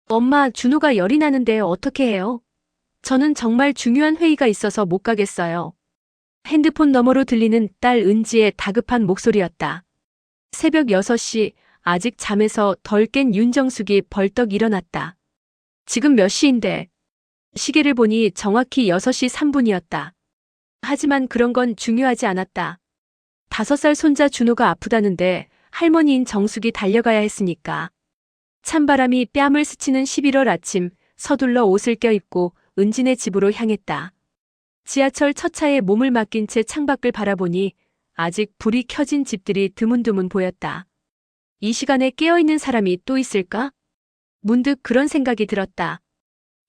엄마, 준호가 열이 나는데 어떻게 해요? 저는 정말 중요한 회의가 있어서 못 가겠어요. 핸드폰 너머로 들리는 딸 은지의 다급한 목소리였다. 새벽 6시, 아직 잠에서 덜 깬 윤정숙이 벌떡 일어났다. 지금 몇 시인데? 시계를 보니 정확히 6시 3분이었다. 하지만 그런 건 중요하지 않았다. 5살 손자 준호가 아프다는데 할머니인 정숙이 달려가야 했으니까. 찬바람이 뺨을 스치는 11월 아침, 서둘러 옷을 껴입고 은진의 집으로 향했다. 지하철 첫 차에 몸을 맡긴 채 창밖을 바라보니 아직 불이 켜진 집들이 드문드문 보였다. 이 시간에 깨어있는 사람이 또 있을까? 문득 그런 생각이 들었다.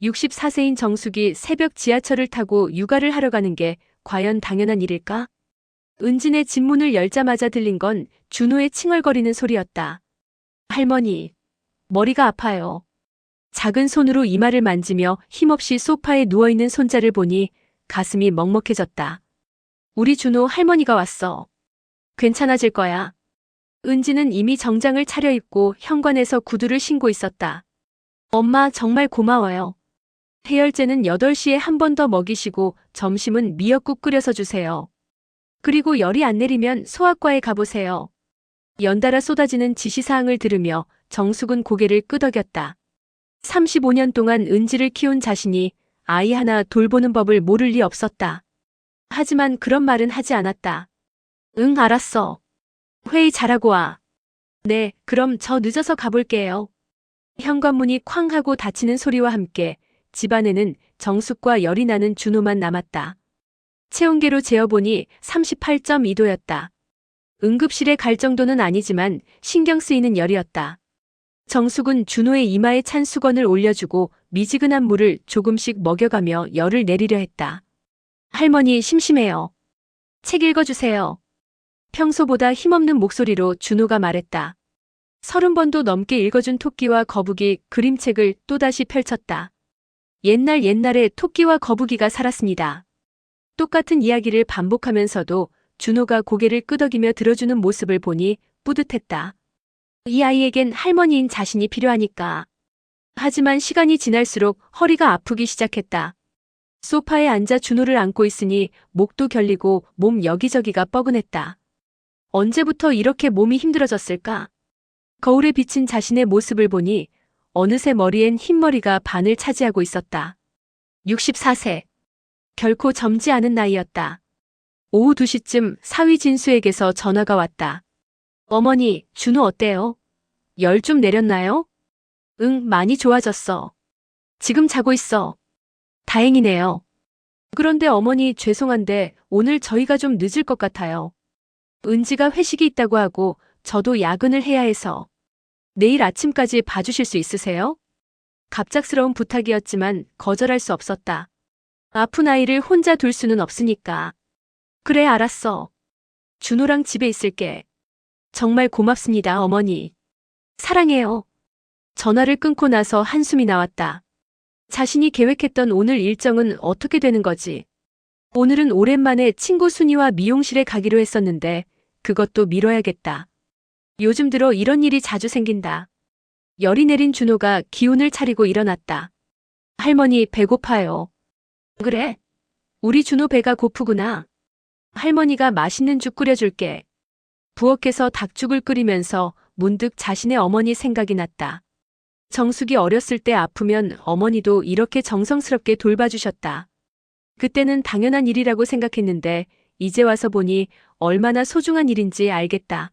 64세인 정숙이 새벽 지하철을 타고 육아를 하러 가는 게 과연 당연한 일일까? 은진의 집 문을 열자마자 들린 건 준호의 칭얼거리는 소리였다. 할머니, 머리가 아파요. 작은 손으로 이마를 만지며 힘없이 소파에 누워있는 손자를 보니 가슴이 먹먹해졌다. 우리 준호 할머니가 왔어. 괜찮아질 거야. 은지는 이미 정장을 차려입고 현관에서 구두를 신고 있었다. 엄마 정말 고마워요. 해열제는 8시에 한 번 더 먹이시고 점심은 미역국 끓여서 주세요. 그리고 열이 안 내리면 소아과에 가보세요. 연달아 쏟아지는 지시사항을 들으며 정숙은 고개를 끄덕였다. 35년 동안 은지를 키운 자신이 아이 하나 돌보는 법을 모를 리 없었다. 하지만 그런 말은 하지 않았다. 응, 알았어. 회의 잘하고 와. 네, 그럼 저 늦어서 가볼게요. 현관문이 쾅 하고 닫히는 소리와 함께 집안에는 정숙과 열이 나는 준호만 남았다. 체온계로 재어보니 38.2도였다. 응급실에 갈 정도는 아니지만 신경 쓰이는 열이었다. 정숙은 준호의 이마에 찬 수건을 올려주고 미지근한 물을 조금씩 먹여가며 열을 내리려 했다. 할머니 심심해요. 책 읽어주세요. 평소보다 힘없는 목소리로 준호가 말했다. 30번도 넘게 읽어준 토끼와 거북이 그림책을 또다시 펼쳤다. 옛날에 토끼와 거북이가 살았습니다. 똑같은 이야기를 반복하면서도 준호가 고개를 끄덕이며 들어주는 모습을 보니 뿌듯했다. 이 아이에겐 할머니인 자신이 필요하니까. 하지만 시간이 지날수록 허리가 아프기 시작했다. 소파에 앉아 준호를 안고 있으니 목도 결리고 몸 여기저기가 뻐근했다. 언제부터 이렇게 몸이 힘들어졌을까? 거울에 비친 자신의 모습을 보니 어느새 머리엔 흰머리가 반을 차지하고 있었다. 64세. 결코 젊지 않은 나이였다. 오후 2시쯤 사위 진수에게서 전화가 왔다. 어머니, 준호 어때요? 열 좀 내렸나요? 응, 많이 좋아졌어. 지금 자고 있어. 다행이네요. 그런데 어머니 죄송한데 오늘 저희가 좀 늦을 것 같아요. 은지가 회식이 있다고 하고 저도 야근을 해야 해서. 내일 아침까지 봐주실 수 있으세요? 갑작스러운 부탁이었지만 거절할 수 없었다. 아픈 아이를 혼자 둘 수는 없으니까. 그래, 알았어. 준호랑 집에 있을게. 정말 고맙습니다, 어머니. 사랑해요. 전화를 끊고 나서 한숨이 나왔다. 자신이 계획했던 오늘 일정은 어떻게 되는 거지? 오늘은 오랜만에 친구 순이와 미용실에 가기로 했었는데 그것도 미뤄야겠다. 요즘 들어 이런 일이 자주 생긴다. 열이 내린 준호가 기운을 차리고 일어났다. 할머니, 배고파요. 그래? 우리 준호 배가 고프구나. 할머니가 맛있는 죽 끓여줄게. 부엌에서 닭죽을 끓이면서 문득 자신의 어머니 생각이 났다. 정숙이 어렸을 때 아프면 어머니도 이렇게 정성스럽게 돌봐주셨다. 그때는 당연한 일이라고 생각했는데 이제 와서 보니 얼마나 소중한 일인지 알겠다.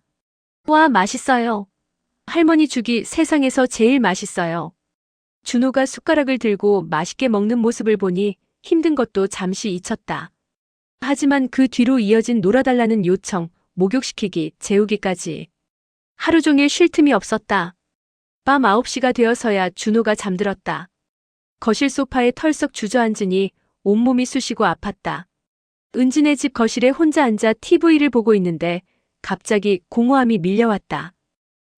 와, 맛있어요. 할머니 죽이 세상에서 제일 맛있어요. 준호가 숟가락을 들고 맛있게 먹는 모습을 보니 힘든 것도 잠시 잊혔다. 하지만 그 뒤로 이어진 놀아달라는 요청, 목욕시키기, 재우기까지. 하루 종일 쉴 틈이 없었다. 밤 9시가 되어서야 준호가 잠들었다. 거실 소파에 털썩 주저앉으니 온몸이 쑤시고 아팠다. 은진의 집 거실에 혼자 앉아 TV를 보고 있는데 갑자기 공허함이 밀려왔다.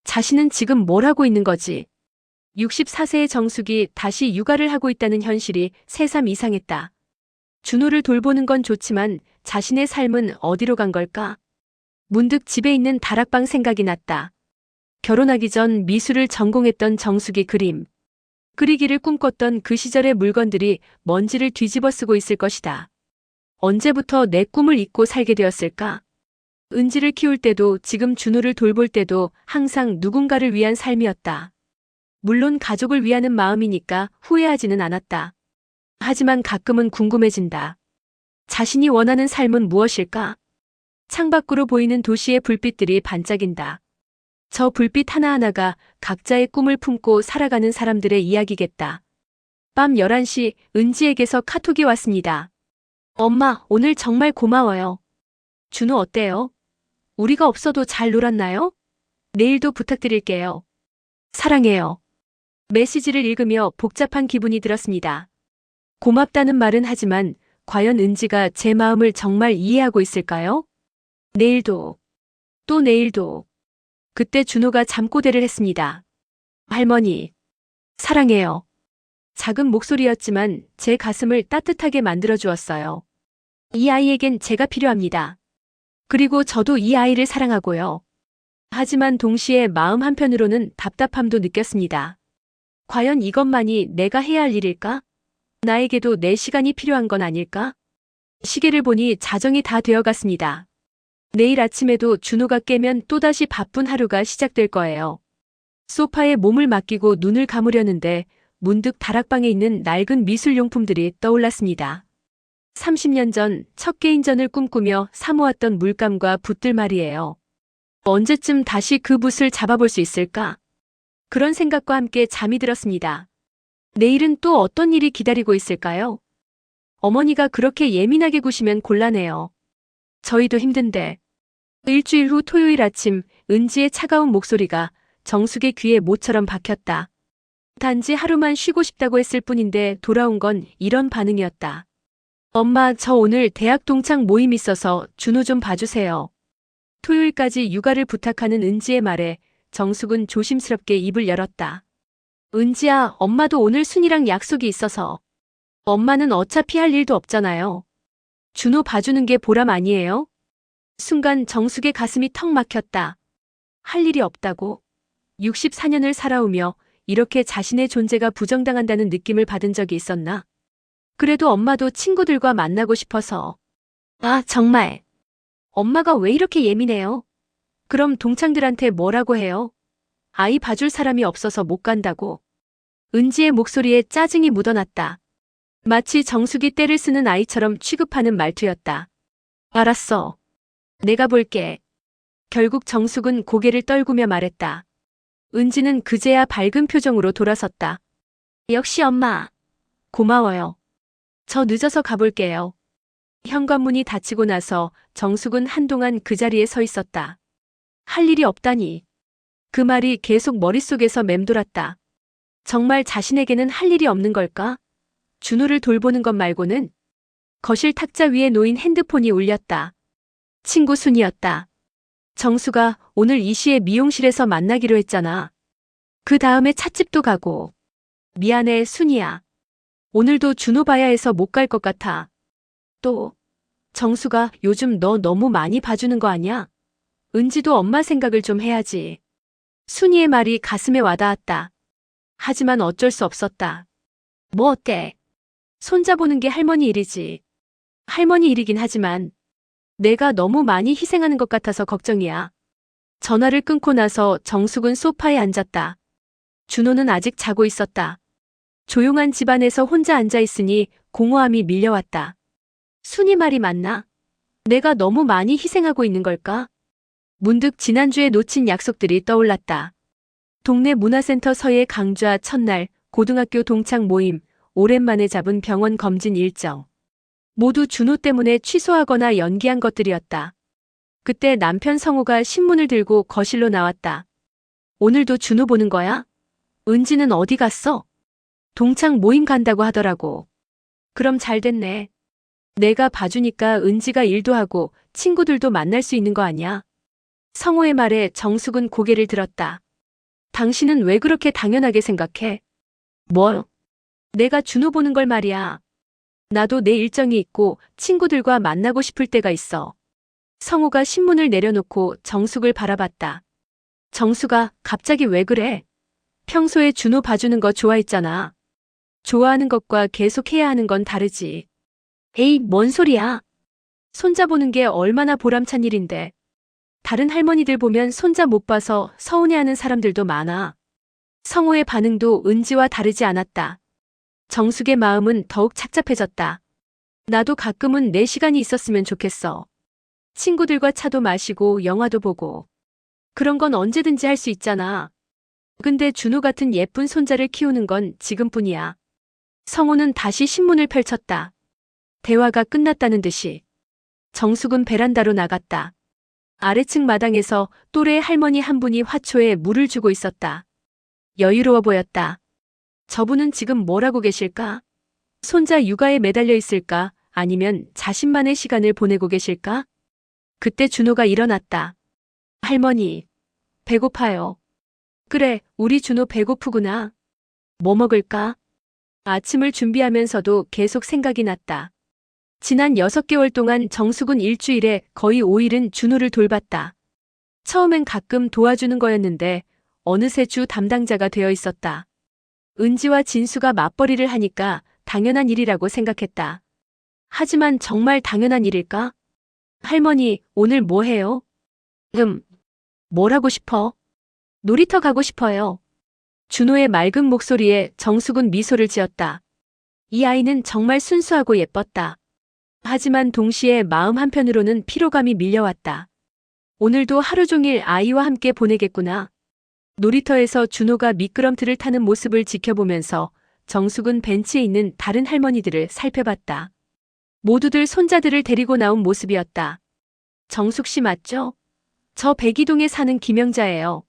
자신은 지금 뭘 하고 있는 거지? 64세의 정숙이 다시 육아를 하고 있다는 현실이 새삼 이상했다. 준호를 돌보는 건 좋지만 자신의 삶은 어디로 간 걸까? 문득 집에 있는 다락방 생각이 났다. 결혼하기 전 미술을 전공했던 정숙이 그림. 그리기를 꿈꿨던 그 시절의 물건들이 먼지를 뒤집어 쓰고 있을 것이다. 언제부터 내 꿈을 잊고 살게 되었을까? 은지를 키울 때도 지금 준호를 돌볼 때도 항상 누군가를 위한 삶이었다. 물론 가족을 위하는 마음이니까 후회하지는 않았다. 하지만 가끔은 궁금해진다. 자신이 원하는 삶은 무엇일까? 창밖으로 보이는 도시의 불빛들이 반짝인다. 저 불빛 하나하나가 각자의 꿈을 품고 살아가는 사람들의 이야기겠다. 밤 11시 은지에게서 카톡이 왔습니다. 엄마, 오늘 정말 고마워요. 준호 어때요? 우리가 없어도 잘 놀았나요? 내일도 부탁드릴게요. 사랑해요. 메시지를 읽으며 복잡한 기분이 들었습니다. 고맙다는 말은 하지만 과연 은지가 제 마음을 정말 이해하고 있을까요? 내일도, 또 내일도. 그때 준호가 잠꼬대를 했습니다. 할머니, 사랑해요. 작은 목소리였지만 제 가슴을 따뜻하게 만들어 주었어요. 이 아이에겐 제가 필요합니다. 그리고 저도 이 아이를 사랑하고요. 하지만 동시에 마음 한편으로는 답답함도 느꼈습니다. 과연 이것만이 내가 해야 할 일일까? 나에게도 내 시간이 필요한 건 아닐까? 시계를 보니 자정이 다 되어갔습니다. 내일 아침에도 준호가 깨면 또다시 바쁜 하루가 시작될 거예요. 소파에 몸을 맡기고 눈을 감으려는데 문득 다락방에 있는 낡은 미술용품들이 떠올랐습니다. 30년 전 첫 개인전을 꿈꾸며 사모았던 물감과 붓들 말이에요. 언제쯤 다시 그 붓을 잡아볼 수 있을까? 그런 생각과 함께 잠이 들었습니다. 내일은 또 어떤 일이 기다리고 있을까요? 어머니가 그렇게 예민하게 구시면 곤란해요. 저희도 힘든데. 일주일 후 토요일 아침 은지의 차가운 목소리가 정숙의 귀에 모처럼 박혔다. 단지 하루만 쉬고 싶다고 했을 뿐인데 돌아온 건 이런 반응이었다. 엄마, 저 오늘 대학 동창 모임 있어서 준호 좀 봐주세요. 토요일까지 육아를 부탁하는 은지의 말에 정숙은 조심스럽게 입을 열었다. 은지야, 엄마도 오늘 순이랑 약속이 있어서. 엄마는 어차피 할 일도 없잖아요. 준호 봐주는 게 보람 아니에요? 순간 정숙의 가슴이 턱 막혔다. 할 일이 없다고? 64년을 살아오며 이렇게 자신의 존재가 부정당한다는 느낌을 받은 적이 있었나? 그래도 엄마도 친구들과 만나고 싶어서. 아, 정말. 엄마가 왜 이렇게 예민해요? 그럼 동창들한테 뭐라고 해요? 아이 봐줄 사람이 없어서 못 간다고. 은지의 목소리에 짜증이 묻어났다. 마치 정숙이 떼를 쓰는 아이처럼 취급하는 말투였다. 알았어. 내가 볼게. 결국 정숙은 고개를 떨구며 말했다. 은지는 그제야 밝은 표정으로 돌아섰다. 역시 엄마. 고마워요. 저 늦어서 가볼게요. 현관문이 닫히고 나서 정숙은 한동안 그 자리에 서 있었다. 할 일이 없다니. 그 말이 계속 머릿속에서 맴돌았다. 정말 자신에게는 할 일이 없는 걸까? 준호를 돌보는 것 말고는? 거실 탁자 위에 놓인 핸드폰이 울렸다. 친구 순이었다. 정수가 오늘 이 시에 미용실에서 만나기로 했잖아. 그 다음에 찻집도 가고. 미안해, 순이야. 오늘도 준호 봐야 해서 못 갈 것 같아. 또, 정수가 요즘 너 너무 많이 봐주는 거 아니야? 은지도 엄마 생각을 좀 해야지. 순이의 말이 가슴에 와닿았다. 하지만 어쩔 수 없었다. 뭐 어때? 손자보는 게 할머니 일이지. 할머니 일이긴 하지만 내가 너무 많이 희생하는 것 같아서 걱정이야. 전화를 끊고 나서 정숙은 소파에 앉았다. 준호는 아직 자고 있었다. 조용한 집안에서 혼자 앉아 있으니 공허함이 밀려왔다. 순이 말이 맞나? 내가 너무 많이 희생하고 있는 걸까? 문득 지난주에 놓친 약속들이 떠올랐다. 동네 문화센터 서예 강좌 첫날, 고등학교 동창 모임, 오랜만에 잡은 병원 검진 일정. 모두 준호 때문에 취소하거나 연기한 것들이었다. 그때 남편 성우가 신문을 들고 거실로 나왔다. 오늘도 준호 보는 거야? 은지는 어디 갔어? 동창 모임 간다고 하더라고. 그럼 잘 됐네. 내가 봐주니까 은지가 일도 하고 친구들도 만날 수 있는 거 아니야? 성우의 말에 정숙은 고개를 들었다. 당신은 왜 그렇게 당연하게 생각해? 뭘? 내가 준호 보는 걸 말이야. 나도 내 일정이 있고 친구들과 만나고 싶을 때가 있어. 성우가 신문을 내려놓고 정숙을 바라봤다. 정숙아, 갑자기 왜 그래? 평소에 준호 봐주는 거 좋아했잖아. 좋아하는 것과 계속 해야 하는 건 다르지. 에이, 뭔 소리야. 손자 보는 게 얼마나 보람찬 일인데. 다른 할머니들 보면 손자 못 봐서 서운해하는 사람들도 많아. 성호의 반응도 은지와 다르지 않았다. 정숙의 마음은 더욱 착잡해졌다. 나도 가끔은 내 시간이 있었으면 좋겠어. 친구들과 차도 마시고 영화도 보고. 그런 건 언제든지 할 수 있잖아. 근데 준호 같은 예쁜 손자를 키우는 건 지금뿐이야. 성호는 다시 신문을 펼쳤다. 대화가 끝났다는 듯이. 정숙은 베란다로 나갔다. 아래층 마당에서 또래 할머니 한 분이 화초에 물을 주고 있었다. 여유로워 보였다. 저분은 지금 뭘 하고 계실까? 손자 육아에 매달려 있을까? 아니면 자신만의 시간을 보내고 계실까? 그때 준호가 일어났다. 할머니, 배고파요. 그래, 우리 준호 배고프구나. 뭐 먹을까? 아침을 준비하면서도 계속 생각이 났다. 지난 6개월 동안 정숙은 일주일에 거의 5일은 준호를 돌봤다. 처음엔 가끔 도와주는 거였는데 어느새 주 담당자가 되어 있었다. 은지와 진수가 맞벌이를 하니까 당연한 일이라고 생각했다. 하지만 정말 당연한 일일까? 할머니, 오늘 뭐 해요? 뭘 하고 싶어? 놀이터 가고 싶어요. 준호의 맑은 목소리에 정숙은 미소를 지었다. 이 아이는 정말 순수하고 예뻤다. 하지만 동시에 마음 한편으로는 피로감이 밀려왔다. 오늘도 하루 종일 아이와 함께 보내겠구나. 놀이터에서 준호가 미끄럼틀을 타는 모습을 지켜보면서 정숙은 벤치에 있는 다른 할머니들을 살펴봤다. 모두들 손자들을 데리고 나온 모습이었다. 정숙 씨 맞죠? 저 백이동에 사는 김영자예요.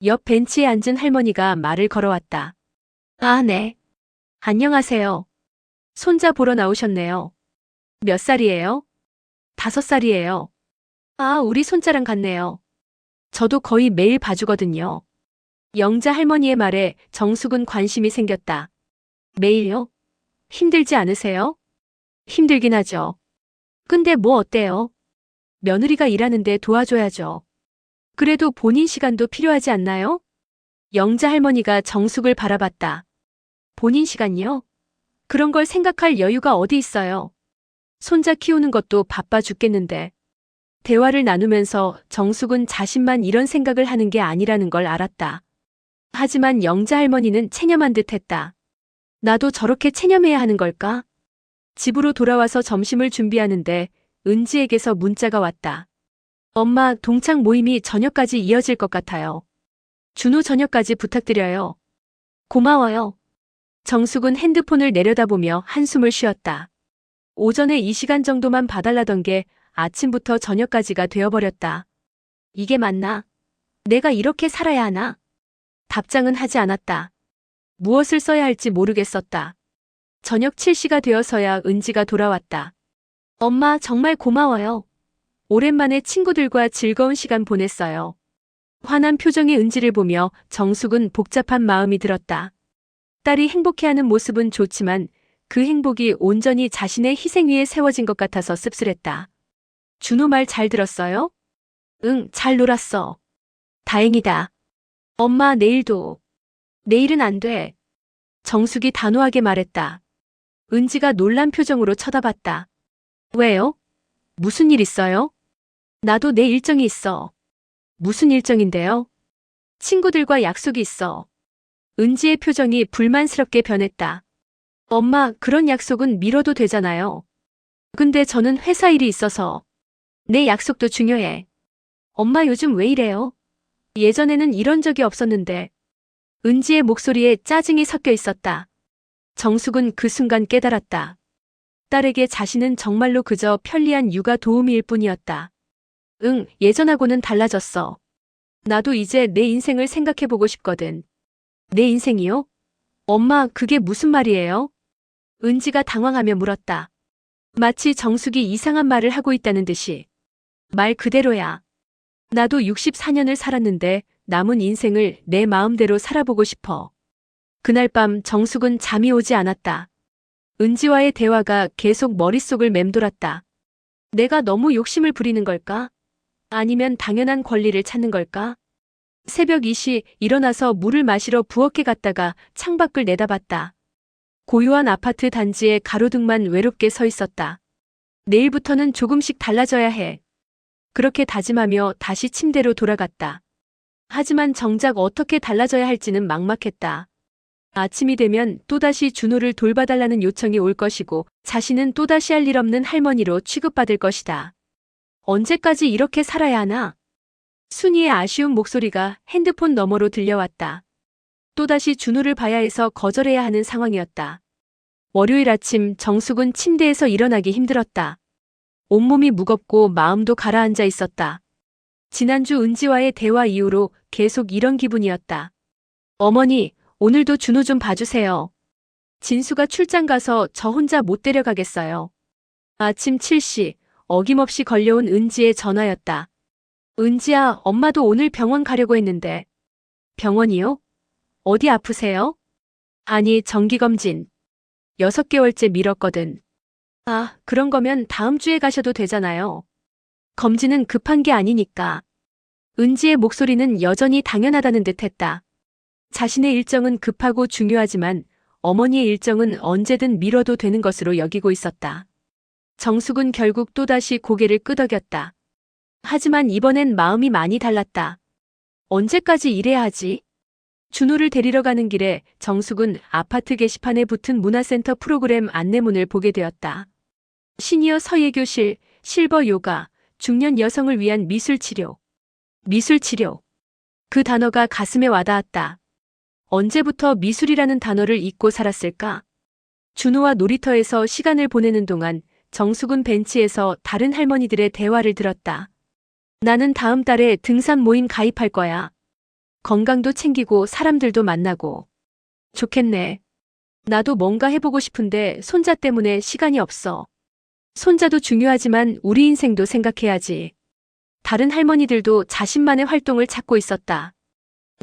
옆 벤치에 앉은 할머니가 말을 걸어왔다. 아, 네. 안녕하세요. 손자 보러 나오셨네요. 몇 살이에요? 5살이에요. 아, 우리 손자랑 같네요. 저도 거의 매일 봐주거든요. 영자 할머니의 말에 정숙은 관심이 생겼다. 매일요? 힘들지 않으세요? 힘들긴 하죠. 근데 뭐 어때요? 며느리가 일하는데 도와줘야죠. 그래도 본인 시간도 필요하지 않나요? 영자 할머니가 정숙을 바라봤다. 본인 시간이요? 그런 걸 생각할 여유가 어디 있어요? 손자 키우는 것도 바빠 죽겠는데. 대화를 나누면서 정숙은 자신만 이런 생각을 하는 게 아니라는 걸 알았다. 하지만 영자 할머니는 체념한 듯 했다. 나도 저렇게 체념해야 하는 걸까? 집으로 돌아와서 점심을 준비하는데 은지에게서 문자가 왔다. 엄마, 동창 모임이 저녁까지 이어질 것 같아요. 준호 저녁까지 부탁드려요. 고마워요. 정숙은 핸드폰을 내려다보며 한숨을 쉬었다. 오전에 이 시간 정도만 봐달라던 게 아침부터 저녁까지가 되어버렸다. 이게 맞나? 내가 이렇게 살아야 하나? 답장은 하지 않았다. 무엇을 써야 할지 모르겠었다. 저녁 7시가 되어서야 은지가 돌아왔다. 엄마, 정말 고마워요. 오랜만에 친구들과 즐거운 시간 보냈어요. 환한 표정의 은지를 보며 정숙은 복잡한 마음이 들었다. 딸이 행복해하는 모습은 좋지만 그 행복이 온전히 자신의 희생 위에 세워진 것 같아서 씁쓸했다. 준호 말 잘 들었어요? 응, 잘 놀았어. 다행이다. 엄마, 내일도. 내일은 안 돼. 정숙이 단호하게 말했다. 은지가 놀란 표정으로 쳐다봤다. 왜요? 무슨 일 있어요? 나도 내 일정이 있어. 무슨 일정인데요? 친구들과 약속이 있어. 은지의 표정이 불만스럽게 변했다. 엄마, 그런 약속은 미뤄도 되잖아요. 근데 저는 회사 일이 있어서. 내 약속도 중요해. 엄마, 요즘 왜 이래요? 예전에는 이런 적이 없었는데. 은지의 목소리에 짜증이 섞여 있었다. 정숙은 그 순간 깨달았다. 딸에게 자신은 정말로 그저 편리한 육아 도우미일 뿐이었다. 응, 예전하고는 달라졌어. 나도 이제 내 인생을 생각해보고 싶거든. 내 인생이요? 엄마, 그게 무슨 말이에요? 은지가 당황하며 물었다. 마치 정숙이 이상한 말을 하고 있다는 듯이. 말 그대로야. 나도 64년을 살았는데 남은 인생을 내 마음대로 살아보고 싶어. 그날 밤 정숙은 잠이 오지 않았다. 은지와의 대화가 계속 머릿속을 맴돌았다. 내가 너무 욕심을 부리는 걸까? 아니면 당연한 권리를 찾는 걸까? 새벽 2시 일어나서 물을 마시러 부엌에 갔다가 창밖을 내다봤다. 고요한 아파트 단지에 가로등만 외롭게 서 있었다. 내일부터는 조금씩 달라져야 해. 그렇게 다짐하며 다시 침대로 돌아갔다. 하지만 정작 어떻게 달라져야 할지는 막막했다. 아침이 되면 또다시 준호를 돌봐달라는 요청이 올 것이고 자신은 또다시 할 일 없는 할머니로 취급받을 것이다. 언제까지 이렇게 살아야 하나? 순이의 아쉬운 목소리가 핸드폰 너머로 들려왔다. 또다시 준호를 봐야 해서 거절해야 하는 상황이었다. 월요일 아침 정숙은 침대에서 일어나기 힘들었다. 온몸이 무겁고 마음도 가라앉아 있었다. 지난주 은지와의 대화 이후로 계속 이런 기분이었다. 어머니, 오늘도 준호 좀 봐주세요. 진수가 출장 가서 저 혼자 못 데려가겠어요. 아침 7시 어김없이 걸려온 은지의 전화였다. 은지야, 엄마도 오늘 병원 가려고 했는데. 병원이요? 어디 아프세요? 아니, 정기검진. 6개월째 미뤘거든. 아, 그런 거면 다음 주에 가셔도 되잖아요. 검진은 급한 게 아니니까. 은지의 목소리는 여전히 당연하다는 듯 했다. 자신의 일정은 급하고 중요하지만 어머니의 일정은 언제든 미뤄도 되는 것으로 여기고 있었다. 정숙은 결국 또다시 고개를 끄덕였다. 하지만 이번엔 마음이 많이 달랐다. 언제까지 이래야 하지? 준호를 데리러 가는 길에 정숙은 아파트 게시판에 붙은 문화센터 프로그램 안내문을 보게 되었다. 시니어 서예교실, 실버 요가, 중년 여성을 위한 미술치료. 미술치료. 그 단어가 가슴에 와닿았다. 언제부터 미술이라는 단어를 잊고 살았을까? 준호와 놀이터에서 시간을 보내는 동안 정숙은 벤치에서 다른 할머니들의 대화를 들었다. 나는 다음 달에 등산 모임 가입할 거야. 건강도 챙기고 사람들도 만나고. 좋겠네. 나도 뭔가 해보고 싶은데 손자 때문에 시간이 없어. 손자도 중요하지만 우리 인생도 생각해야지. 다른 할머니들도 자신만의 활동을 찾고 있었다.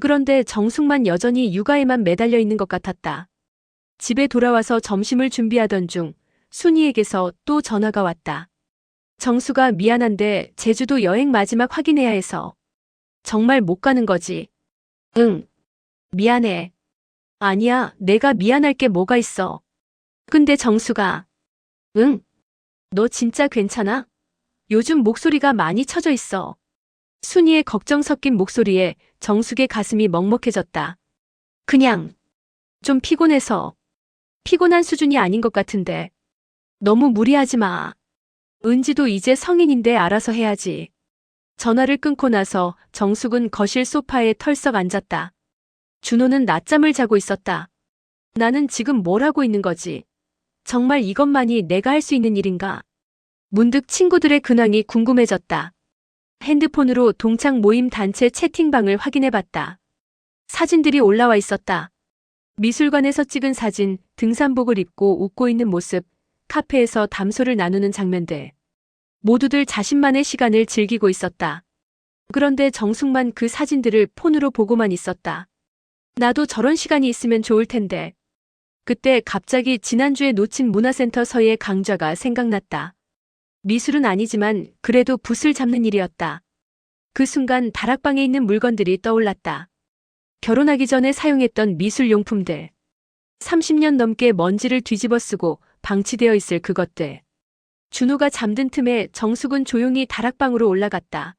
그런데 정숙만 여전히 육아에만 매달려 있는 것 같았다. 집에 돌아와서 점심을 준비하던 중 순이에게서 또 전화가 왔다. 정수가 미안한데 제주도 여행 마지막 확인해야 해서. 정말 못 가는 거지. 응. 미안해. 아니야, 내가 미안할 게 뭐가 있어. 근데 정수가. 응. 너 진짜 괜찮아? 요즘 목소리가 많이 처져 있어. 순이의 걱정 섞인 목소리에 정숙의 가슴이 먹먹해졌다. 그냥 좀 피곤해서. 피곤한 수준이 아닌 것 같은데. 너무 무리하지 마. 은지도 이제 성인인데 알아서 해야지. 전화를 끊고 나서 정숙은 거실 소파에 털썩 앉았다. 준호는 낮잠을 자고 있었다. 나는 지금 뭘 하고 있는 거지? 정말 이것만이 내가 할 수 있는 일인가? 문득 친구들의 근황이 궁금해졌다. 핸드폰으로 동창 모임 단체 채팅방을 확인해봤다. 사진들이 올라와 있었다. 미술관에서 찍은 사진, 등산복을 입고 웃고 있는 모습, 카페에서 담소를 나누는 장면들. 모두들 자신만의 시간을 즐기고 있었다. 그런데 정숙만 그 사진들을 폰으로 보고만 있었다. 나도 저런 시간이 있으면 좋을 텐데. 그때 갑자기 지난주에 놓친 문화센터 서예의 강좌가 생각났다. 미술은 아니지만 그래도 붓을 잡는 일이었다. 그 순간 다락방에 있는 물건들이 떠올랐다. 결혼하기 전에 사용했던 미술용품들. 30년 넘게 먼지를 뒤집어 쓰고 방치되어 있을 그것들. 준호가 잠든 틈에 정숙은 조용히 다락방으로 올라갔다.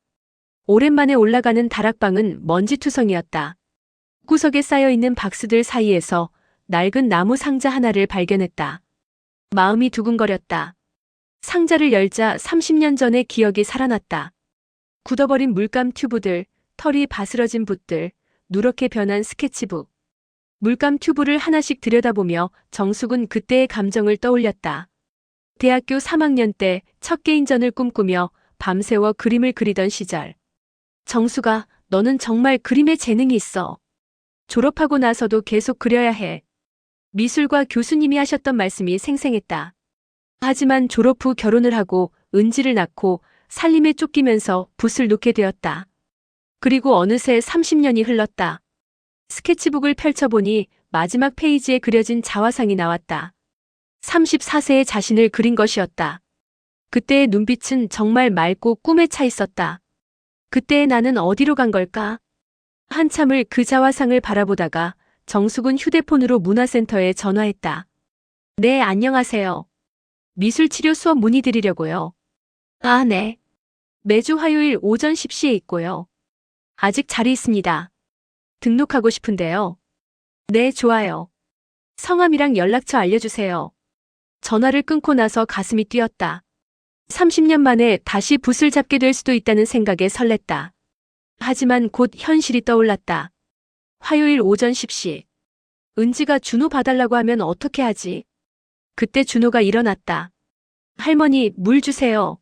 오랜만에 올라가는 다락방은 먼지투성이었다. 구석에 쌓여있는 박스들 사이에서 낡은 나무 상자 하나를 발견했다. 마음이 두근거렸다. 상자를 열자 30년 전의 기억이 살아났다. 굳어버린 물감 튜브들, 털이 바스러진 붓들, 누렇게 변한 스케치북. 물감 튜브를 하나씩 들여다보며 정숙은 그때의 감정을 떠올렸다. 대학교 3학년 때 첫 개인전을 꿈꾸며 밤새워 그림을 그리던 시절. 정숙아, 너는 정말 그림에 재능이 있어. 졸업하고 나서도 계속 그려야 해. 미술과 교수님이 하셨던 말씀이 생생했다. 하지만 졸업 후 결혼을 하고 은지를 낳고 살림에 쫓기면서 붓을 놓게 되었다. 그리고 어느새 30년이 흘렀다. 스케치북을 펼쳐보니 마지막 페이지에 그려진 자화상이 나왔다. 34세의 자신을 그린 것이었다. 그때의 눈빛은 정말 맑고 꿈에 차 있었다. 그때의 나는 어디로 간 걸까? 한참을 그 자화상을 바라보다가 정숙은 휴대폰으로 문화센터에 전화했다. 네, 안녕하세요. 미술치료 수업 문의드리려고요. 아, 네. 매주 화요일 오전 10시에 있고요. 아직 자리 있습니다. 등록하고 싶은데요. 네, 좋아요. 성함이랑 연락처 알려주세요. 전화를 끊고 나서 가슴이 뛰었다. 30년 만에 다시 붓을 잡게 될 수도 있다는 생각에 설렜다. 하지만 곧 현실이 떠올랐다. 화요일 오전 10시. 은지가 준호 봐달라고 하면 어떻게 하지? 그때 준호가 일어났다. 할머니, 물 주세요.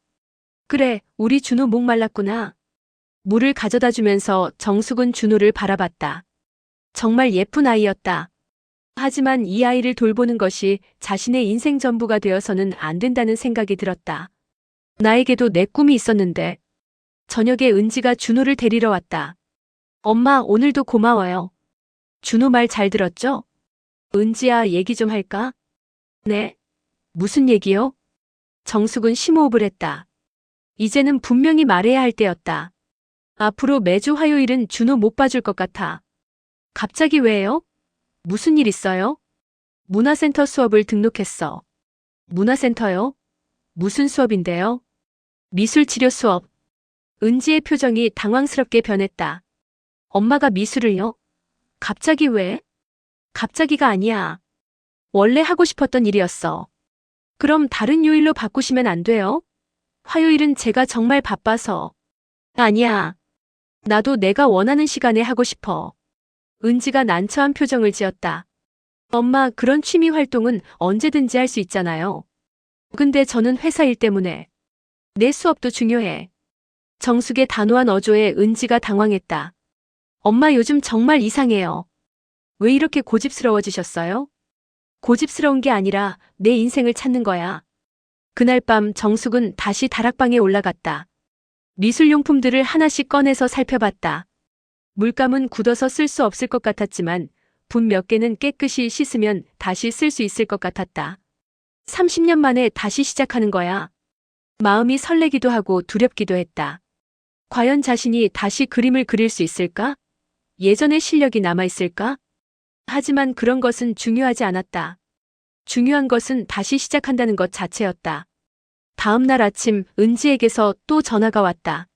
그래, 우리 준호 목 말랐구나. 물을 가져다 주면서 정숙은 준호를 바라봤다. 정말 예쁜 아이였다. 하지만 이 아이를 돌보는 것이 자신의 인생 전부가 되어서는 안 된다는 생각이 들었다. 나에게도 내 꿈이 있었는데. 저녁에 은지가 준호를 데리러 왔다. 엄마, 오늘도 고마워요. 준호 말 잘 들었죠? 은지야, 얘기 좀 할까? 네. 무슨 얘기요? 정숙은 심호흡을 했다. 이제는 분명히 말해야 할 때였다. 앞으로 매주 화요일은 준호 못 봐줄 것 같아. 갑자기 왜요? 무슨 일 있어요? 문화센터 수업을 등록했어. 문화센터요? 무슨 수업인데요? 미술치료 수업. 은지의 표정이 당황스럽게 변했다. 엄마가 미술을요? 갑자기 왜? 갑자기가 아니야. 원래 하고 싶었던 일이었어. 그럼 다른 요일로 바꾸시면 안 돼요? 화요일은 제가 정말 바빠서. 아니야. 나도 내가 원하는 시간에 하고 싶어. 은지가 난처한 표정을 지었다. 엄마, 그런 취미 활동은 언제든지 할 수 있잖아요. 근데 저는 회사 일 때문에. 내 수업도 중요해. 정숙의 단호한 어조에 은지가 당황했다. 엄마, 요즘 정말 이상해요. 왜 이렇게 고집스러워지셨어요? 고집스러운 게 아니라 내 인생을 찾는 거야. 그날 밤 정숙은 다시 다락방에 올라갔다. 미술용품들을 하나씩 꺼내서 살펴봤다. 물감은 굳어서 쓸 수 없을 것 같았지만 붓 몇 개는 깨끗이 씻으면 다시 쓸 수 있을 것 같았다. 30년 만에 다시 시작하는 거야. 마음이 설레기도 하고 두렵기도 했다. 과연 자신이 다시 그림을 그릴 수 있을까? 예전의 실력이 남아있을까? 하지만 그런 것은 중요하지 않았다. 중요한 것은 다시 시작한다는 것 자체였다. 다음 날 아침 은지에게서 또 전화가 왔다.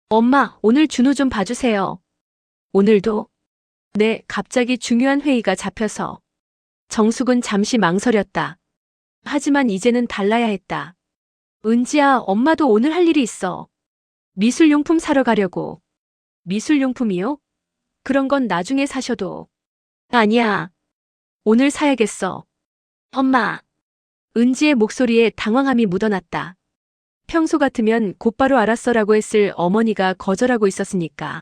엄마, 오늘 준호 좀 봐주세요. 오늘도? 네, 갑자기 중요한 회의가 잡혀서. 정숙은 잠시 망설였다. 하지만 이제는 달라야 했다. 은지야, 엄마도 오늘 할 일이 있어. 미술용품 사러 가려고. 미술용품이요? 그런 건 나중에 사셔도. 아니야. 오늘 사야겠어. 엄마. 은지의 목소리에 당황함이 묻어났다. 평소 같으면 곧바로 알았어라고 했을 어머니가 거절하고 있었으니까.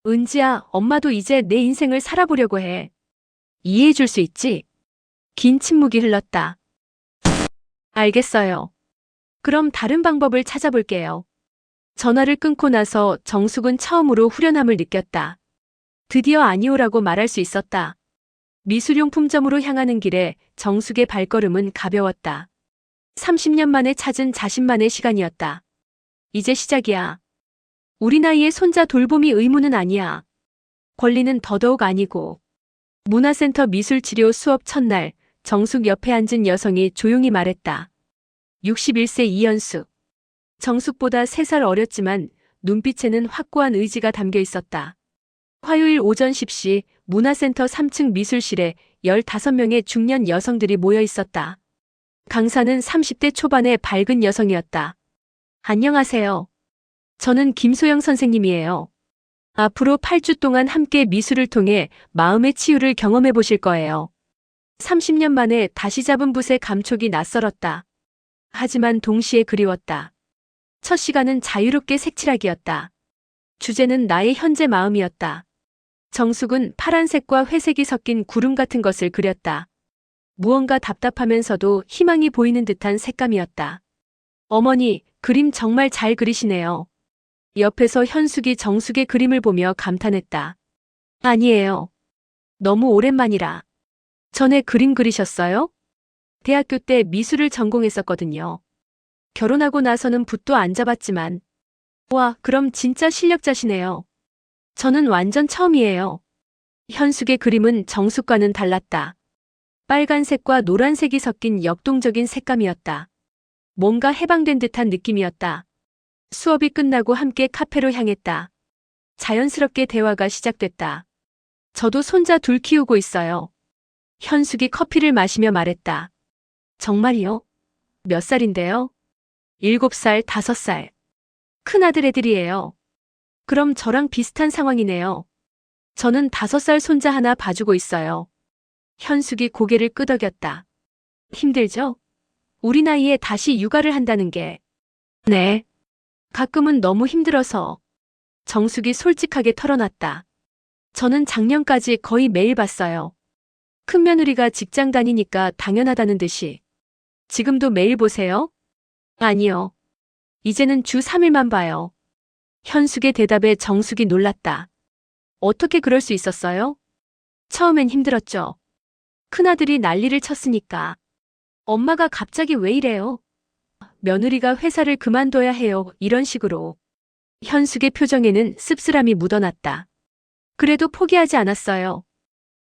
은지야, 엄마도 이제 내 인생을 살아보려고 해. 이해해 줄 수 있지? 긴 침묵이 흘렀다. 알겠어요. 그럼 다른 방법을 찾아볼게요. 전화를 끊고 나서 정숙은 처음으로 후련함을 느꼈다. 드디어 아니오라고 말할 수 있었다. 미술용품점으로 향하는 길에 정숙의 발걸음은 가벼웠다. 30년 만에 찾은 자신만의 시간이었다. 이제 시작이야. 우리 나이에 손자 돌봄이 의무는 아니야. 권리는 더더욱 아니고. 문화센터 미술치료 수업 첫날, 정숙 옆에 앉은 여성이 조용히 말했다. 61세 이연숙. 정숙보다 3살 어렸지만 눈빛에는 확고한 의지가 담겨 있었다. 화요일 오전 10시 문화센터 3층 미술실에 15명의 중년 여성들이 모여 있었다. 강사는 30대 초반의 밝은 여성이었다. 안녕하세요. 저는 김소영 선생님이에요. 앞으로 8주 동안 함께 미술을 통해 마음의 치유를 경험해 보실 거예요. 30년 만에 다시 잡은 붓의 감촉이 낯설었다. 하지만 동시에 그리웠다. 첫 시간은 자유롭게 색칠하기였다. 주제는 나의 현재 마음이었다. 정숙은 파란색과 회색이 섞인 구름 같은 것을 그렸다. 무언가 답답하면서도 희망이 보이는 듯한 색감이었다. 어머니, 그림 정말 잘 그리시네요. 옆에서 현숙이 정숙의 그림을 보며 감탄했다. 아니에요. 너무 오랜만이라. 전에 그림 그리셨어요? 대학교 때 미술을 전공했었거든요. 결혼하고 나서는 붓도 안 잡았지만. 와, 그럼 진짜 실력자시네요. 저는 완전 처음이에요. 현숙의 그림은 정숙과는 달랐다. 빨간색과 노란색이 섞인 역동적인 색감이었다. 뭔가 해방된 듯한 느낌이었다. 수업이 끝나고 함께 카페로 향했다. 자연스럽게 대화가 시작됐다. 저도 손자 둘 키우고 있어요. 현숙이 커피를 마시며 말했다. 정말이요? 몇 살인데요? 7살, 5살. 큰아들 애들이에요. 그럼 저랑 비슷한 상황이네요. 저는 5살 손자 하나 봐주고 있어요. 현숙이 고개를 끄덕였다. 힘들죠? 우리 나이에 다시 육아를 한다는 게. 네. 가끔은 너무 힘들어서. 정숙이 솔직하게 털어놨다. 저는 작년까지 거의 매일 봤어요. 큰며느리가 직장 다니니까 당연하다는 듯이. 지금도 매일 보세요? 아니요. 이제는 주 3일만 봐요. 현숙의 대답에 정숙이 놀랐다. 어떻게 그럴 수 있었어요? 처음엔 힘들었죠. 큰아들이 난리를 쳤으니까. 엄마가 갑자기 왜 이래요? 며느리가 회사를 그만둬야 해요. 이런 식으로. 현숙의 표정에는 씁쓸함이 묻어났다. 그래도 포기하지 않았어요.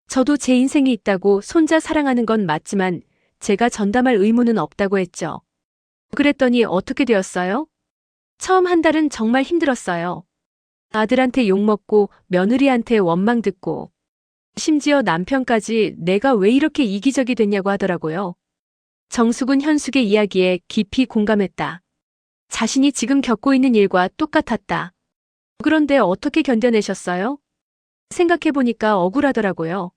저도 제 인생이 있다고 손자 사랑하는 건 맞지만 제가 전담할 의무는 없다고 했죠. 그랬더니 어떻게 되었어요? 처음 한 달은 정말 힘들었어요. 아들한테 욕먹고 며느리한테 원망 듣고 심지어 남편까지 내가 왜 이렇게 이기적이 됐냐고 하더라고요. 정숙은 현숙의 이야기에 깊이 공감했다. 자신이 지금 겪고 있는 일과 똑같았다. 그런데 어떻게 견뎌내셨어요? 생각해보니까 억울하더라고요.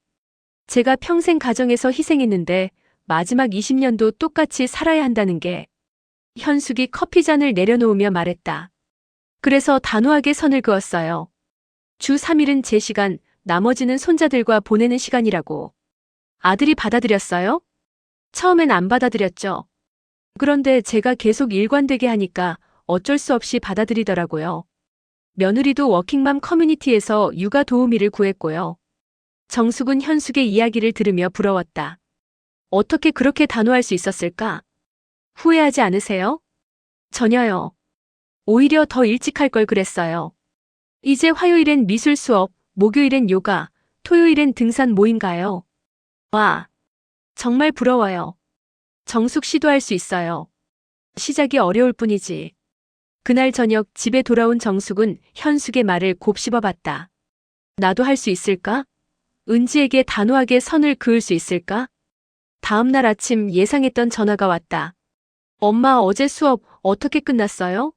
제가 평생 가정에서 희생했는데 마지막 20년도 똑같이 살아야 한다는 게. 현숙이 커피잔을 내려놓으며 말했다. 그래서 단호하게 선을 그었어요. 주 3일은 제 시간, 나머지는 손자들과 보내는 시간이라고. 아들이 받아들였어요? 처음엔 안 받아들였죠. 그런데 제가 계속 일관되게 하니까 어쩔 수 없이 받아들이더라고요. 며느리도 워킹맘 커뮤니티에서 육아 도우미를 구했고요. 정숙은 현숙의 이야기를 들으며 부러웠다. 어떻게 그렇게 단호할 수 있었을까? 후회하지 않으세요? 전혀요. 오히려 더 일찍 할 걸 그랬어요. 이제 화요일엔 미술 수업, 목요일엔 요가, 토요일엔 등산 모임 가요. 와, 정말 부러워요. 정숙 씨도 할 수 있어요. 시작이 어려울 뿐이지. 그날 저녁 집에 돌아온 정숙은 현숙의 말을 곱씹어봤다. 나도 할 수 있을까? 은지에게 단호하게 선을 그을 수 있을까? 다음 날 아침 예상했던 전화가 왔다. 엄마 어제 수업 어떻게 끝났어요?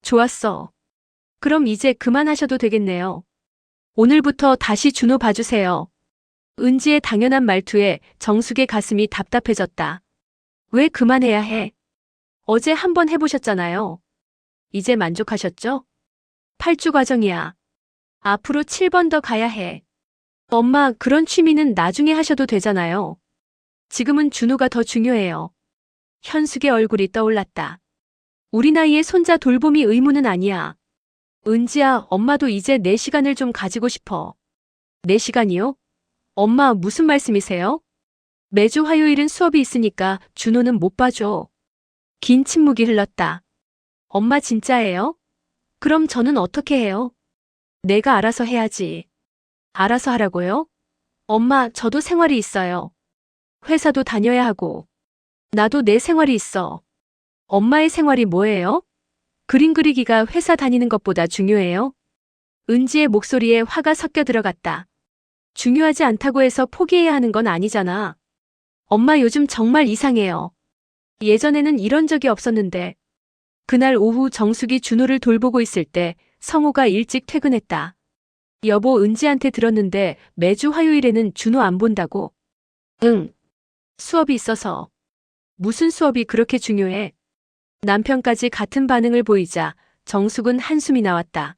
좋았어. 그럼 이제 그만하셔도 되겠네요. 오늘부터 다시 준호 봐주세요. 은지의 당연한 말투에 정숙의 가슴이 답답해졌다. 왜 그만해야 해? 어제 한번 해보셨잖아요. 이제 만족하셨죠? 8주 과정이야. 앞으로 7번 더 가야 해. 엄마, 그런 취미는 나중에 하셔도 되잖아요. 지금은 준호가 더 중요해요. 현숙의 얼굴이 떠올랐다. 우리 나이에 손자 돌봄이 의무는 아니야. 은지야, 엄마도 이제 내 시간을 좀 가지고 싶어. 내 시간이요? 엄마, 무슨 말씀이세요? 매주 화요일은 수업이 있으니까 준호는 못 봐줘. 긴 침묵이 흘렀다. 엄마 진짜예요? 그럼 저는 어떻게 해요? 내가 알아서 해야지. 알아서 하라고요? 엄마, 저도 생활이 있어요. 회사도 다녀야 하고. 나도 내 생활이 있어. 엄마의 생활이 뭐예요? 그림 그리기가 회사 다니는 것보다 중요해요? 은지의 목소리에 화가 섞여 들어갔다. 중요하지 않다고 해서 포기해야 하는 건 아니잖아. 엄마 요즘 정말 이상해요. 예전에는 이런 적이 없었는데. 그날 오후 정숙이 준호를 돌보고 있을 때 성호가 일찍 퇴근했다. 여보, 은지한테 들었는데 매주 화요일에는 준호 안 본다고. 응. 수업이 있어서. 무슨 수업이 그렇게 중요해? 남편까지 같은 반응을 보이자 정숙은 한숨이 나왔다.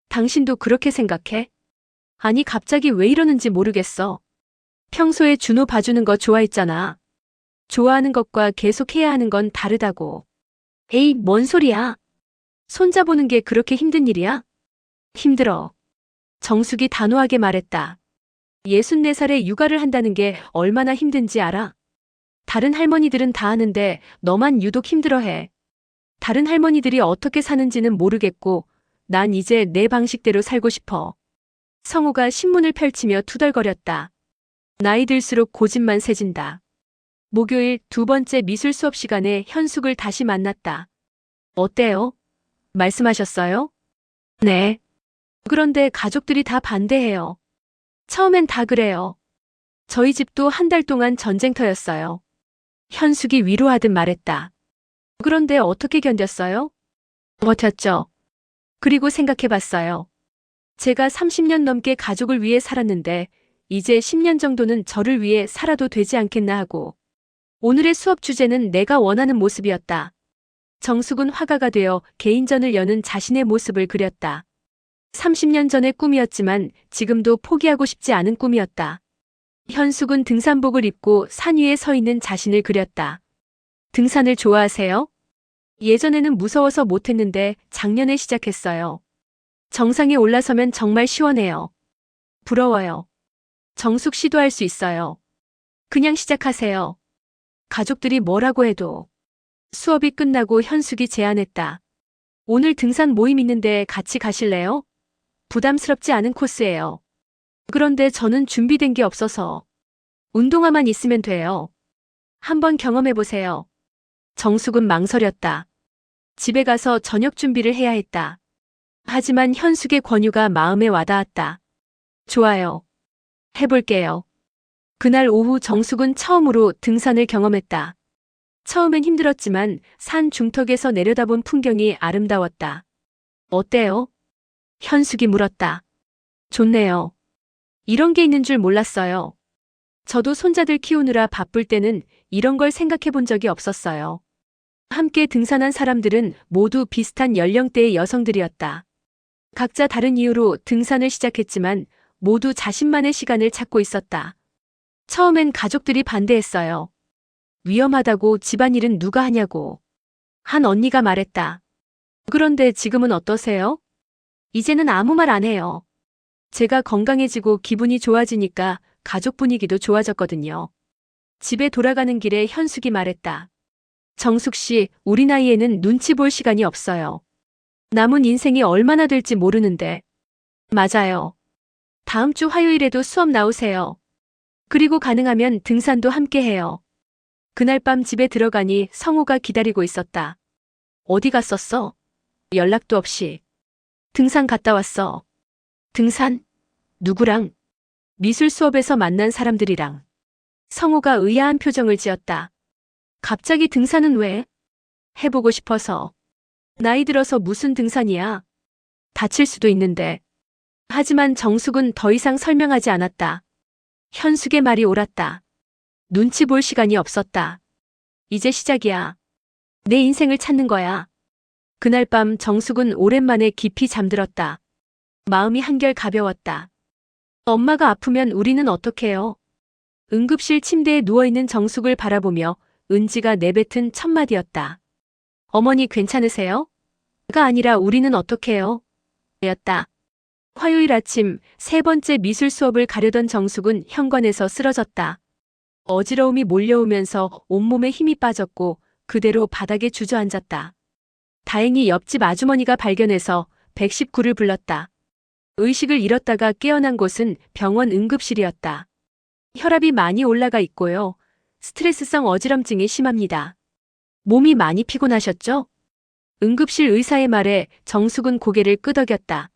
당신도 그렇게 생각해? 아니, 갑자기 왜 이러는지 모르겠어. 평소에 준호 봐주는 거 좋아했잖아. 좋아하는 것과 계속 해야 하는 건 다르다고. 에이, 뭔 소리야. 손자 보는 게 그렇게 힘든 일이야? 힘들어. 정숙이 단호하게 말했다. 64살에 육아를 한다는 게 얼마나 힘든지 알아? 다른 할머니들은 다 하는데 너만 유독 힘들어해. 다른 할머니들이 어떻게 사는지는 모르겠고 난 이제 내 방식대로 살고 싶어. 성우가 신문을 펼치며 투덜거렸다. 나이 들수록 고집만 세진다. 목요일 두 번째 미술 수업 시간에 현숙을 다시 만났다. 어때요? 말씀하셨어요? 네. 그런데 가족들이 다 반대해요. 처음엔 다 그래요. 저희 집도 한 달 동안 전쟁터였어요. 현숙이 위로하듯 말했다. 그런데 어떻게 견뎠어요? 버텼죠. 그리고 생각해봤어요. 제가 30년 넘게 가족을 위해 살았는데 이제 10년 정도는 저를 위해 살아도 되지 않겠나 하고. 오늘의 수업 주제는 내가 원하는 모습이었다. 정숙은 화가가 되어 개인전을 여는 자신의 모습을 그렸다. 30년 전의 꿈이었지만 지금도 포기하고 싶지 않은 꿈이었다. 현숙은 등산복을 입고 산 위에 서 있는 자신을 그렸다. 등산을 좋아하세요? 예전에는 무서워서 못했는데 작년에 시작했어요. 정상에 올라서면 정말 시원해요. 부러워요. 정숙 씨도 할 수 있어요. 그냥 시작하세요. 가족들이 뭐라고 해도. 수업이 끝나고 현숙이 제안했다. 오늘 등산 모임 있는데 같이 가실래요? 부담스럽지 않은 코스예요. 그런데 저는 준비된 게 없어서. 운동화만 있으면 돼요. 한번 경험해보세요. 정숙은 망설였다. 집에 가서 저녁 준비를 해야 했다. 하지만 현숙의 권유가 마음에 와닿았다. 좋아요. 해볼게요. 그날 오후 정숙은 처음으로 등산을 경험했다. 처음엔 힘들었지만 산 중턱에서 내려다본 풍경이 아름다웠다. 어때요? 현숙이 물었다. 좋네요. 이런 게 있는 줄 몰랐어요. 저도 손자들 키우느라 바쁠 때는 이런 걸 생각해 본 적이 없었어요. 함께 등산한 사람들은 모두 비슷한 연령대의 여성들이었다. 각자 다른 이유로 등산을 시작했지만 모두 자신만의 시간을 찾고 있었다. 처음엔 가족들이 반대했어요. 위험하다고 집안일은 누가 하냐고. 한 언니가 말했다. 그런데 지금은 어떠세요? 이제는 아무 말 안 해요. 제가 건강해지고 기분이 좋아지니까 가족 분위기도 좋아졌거든요. 집에 돌아가는 길에 현숙이 말했다. 정숙 씨, 우리 나이에는 눈치 볼 시간이 없어요. 남은 인생이 얼마나 될지 모르는데. 맞아요. 다음 주 화요일에도 수업 나오세요. 그리고 가능하면 등산도 함께 해요. 그날 밤 집에 들어가니 성우가 기다리고 있었다. 어디 갔었어? 연락도 없이. 등산 갔다 왔어. 등산? 누구랑? 미술 수업에서 만난 사람들이랑. 성우가 의아한 표정을 지었다. 갑자기 등산은 왜? 해보고 싶어서. 나이 들어서 무슨 등산이야? 다칠 수도 있는데. 하지만 정숙은 더 이상 설명하지 않았다. 현숙의 말이 옳았다. 눈치 볼 시간이 없었다. 이제 시작이야. 내 인생을 찾는 거야. 그날 밤 정숙은 오랜만에 깊이 잠들었다. 마음이 한결 가벼웠다. 엄마가 아프면 우리는 어떡해요? 응급실 침대에 누워있는 정숙을 바라보며 은지가 내뱉은 첫마디였다. 어머니 괜찮으세요? 가 아니라 우리는 어떡해요? 였다. 화요일 아침 세 번째 미술 수업을 가려던 정숙은 현관에서 쓰러졌다. 어지러움이 몰려오면서 온몸에 힘이 빠졌고 그대로 바닥에 주저앉았다. 다행히 옆집 아주머니가 발견해서 119를 불렀다. 의식을 잃었다가 깨어난 곳은 병원 응급실이었다. 혈압이 많이 올라가 있고요. 스트레스성 어지럼증이 심합니다. 몸이 많이 피곤하셨죠? 응급실 의사의 말에 정숙은 고개를 끄덕였다.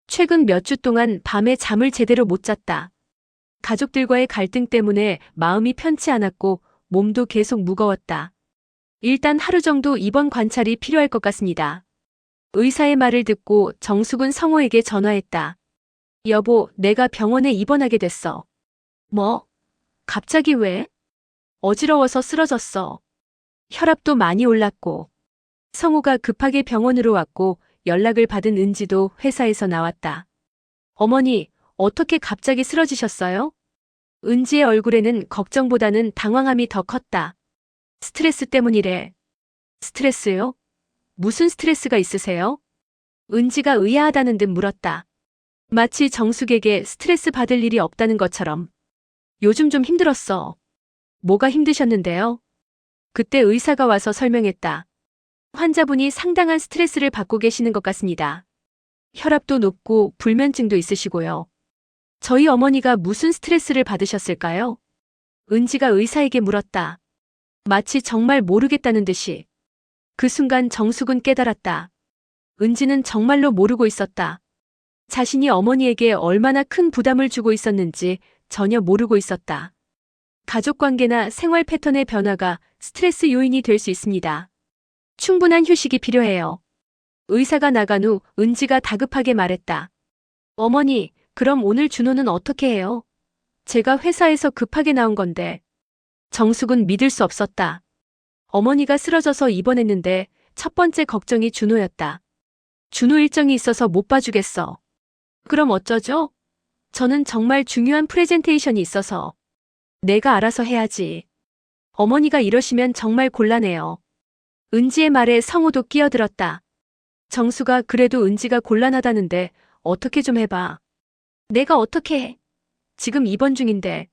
최근 몇 주 동안 밤에 잠을 제대로 못 잤다. 가족들과의 갈등 때문에 마음이 편치 않았고 몸도 계속 무거웠다. 일단 하루 정도 입원 관찰이 필요할 것 같습니다. 의사의 말을 듣고 정숙은 성호에게 전화했다. 여보, 내가 병원에 입원하게 됐어. 뭐? 갑자기 왜? 어지러워서 쓰러졌어. 혈압도 많이 올랐고. 성호가 급하게 병원으로 왔고 연락을 받은 은지도 회사에서 나왔다. 어머니, 어떻게 갑자기 쓰러지셨어요? 은지의 얼굴에는 걱정보다는 당황함이 더 컸다. 스트레스 때문이래. 스트레스요? 무슨 스트레스가 있으세요? 은지가 의아하다는 듯 물었다. 마치 정숙에게 스트레스 받을 일이 없다는 것처럼. 요즘 좀 힘들었어. 뭐가 힘드셨는데요? 그때 의사가 와서 설명했다. 환자분이 상당한 스트레스를 받고 계시는 것 같습니다. 혈압도 높고 불면증도 있으시고요. 저희 어머니가 무슨 스트레스를 받으셨을까요? 은지가 의사에게 물었다. 마치 정말 모르겠다는 듯이. 그 순간 정숙은 깨달았다. 은지는 정말로 모르고 있었다. 자신이 어머니에게 얼마나 큰 부담을 주고 있었는지 전혀 모르고 있었다. 가족 관계나 생활 패턴의 변화가 스트레스 요인이 될 수 있습니다. 충분한 휴식이 필요해요. 의사가 나간 후 은지가 다급하게 말했다. 어머니, 그럼 오늘 준호는 어떻게 해요? 제가 회사에서 급하게 나온 건데. 정숙은 믿을 수 없었다. 어머니가 쓰러져서 입원했는데 첫 번째 걱정이 준호였다. 준호 일정이 있어서 못 봐주겠어. 그럼 어쩌죠? 저는 정말 중요한 프레젠테이션이 있어서. 내가 알아서 해야지. 어머니가 이러시면 정말 곤란해요. 은지의 말에 성우도 끼어들었다. 정수가 그래도 은지가 곤란하다는데 어떻게 좀 해봐. 내가 어떻게 해? 지금 입원 중인데.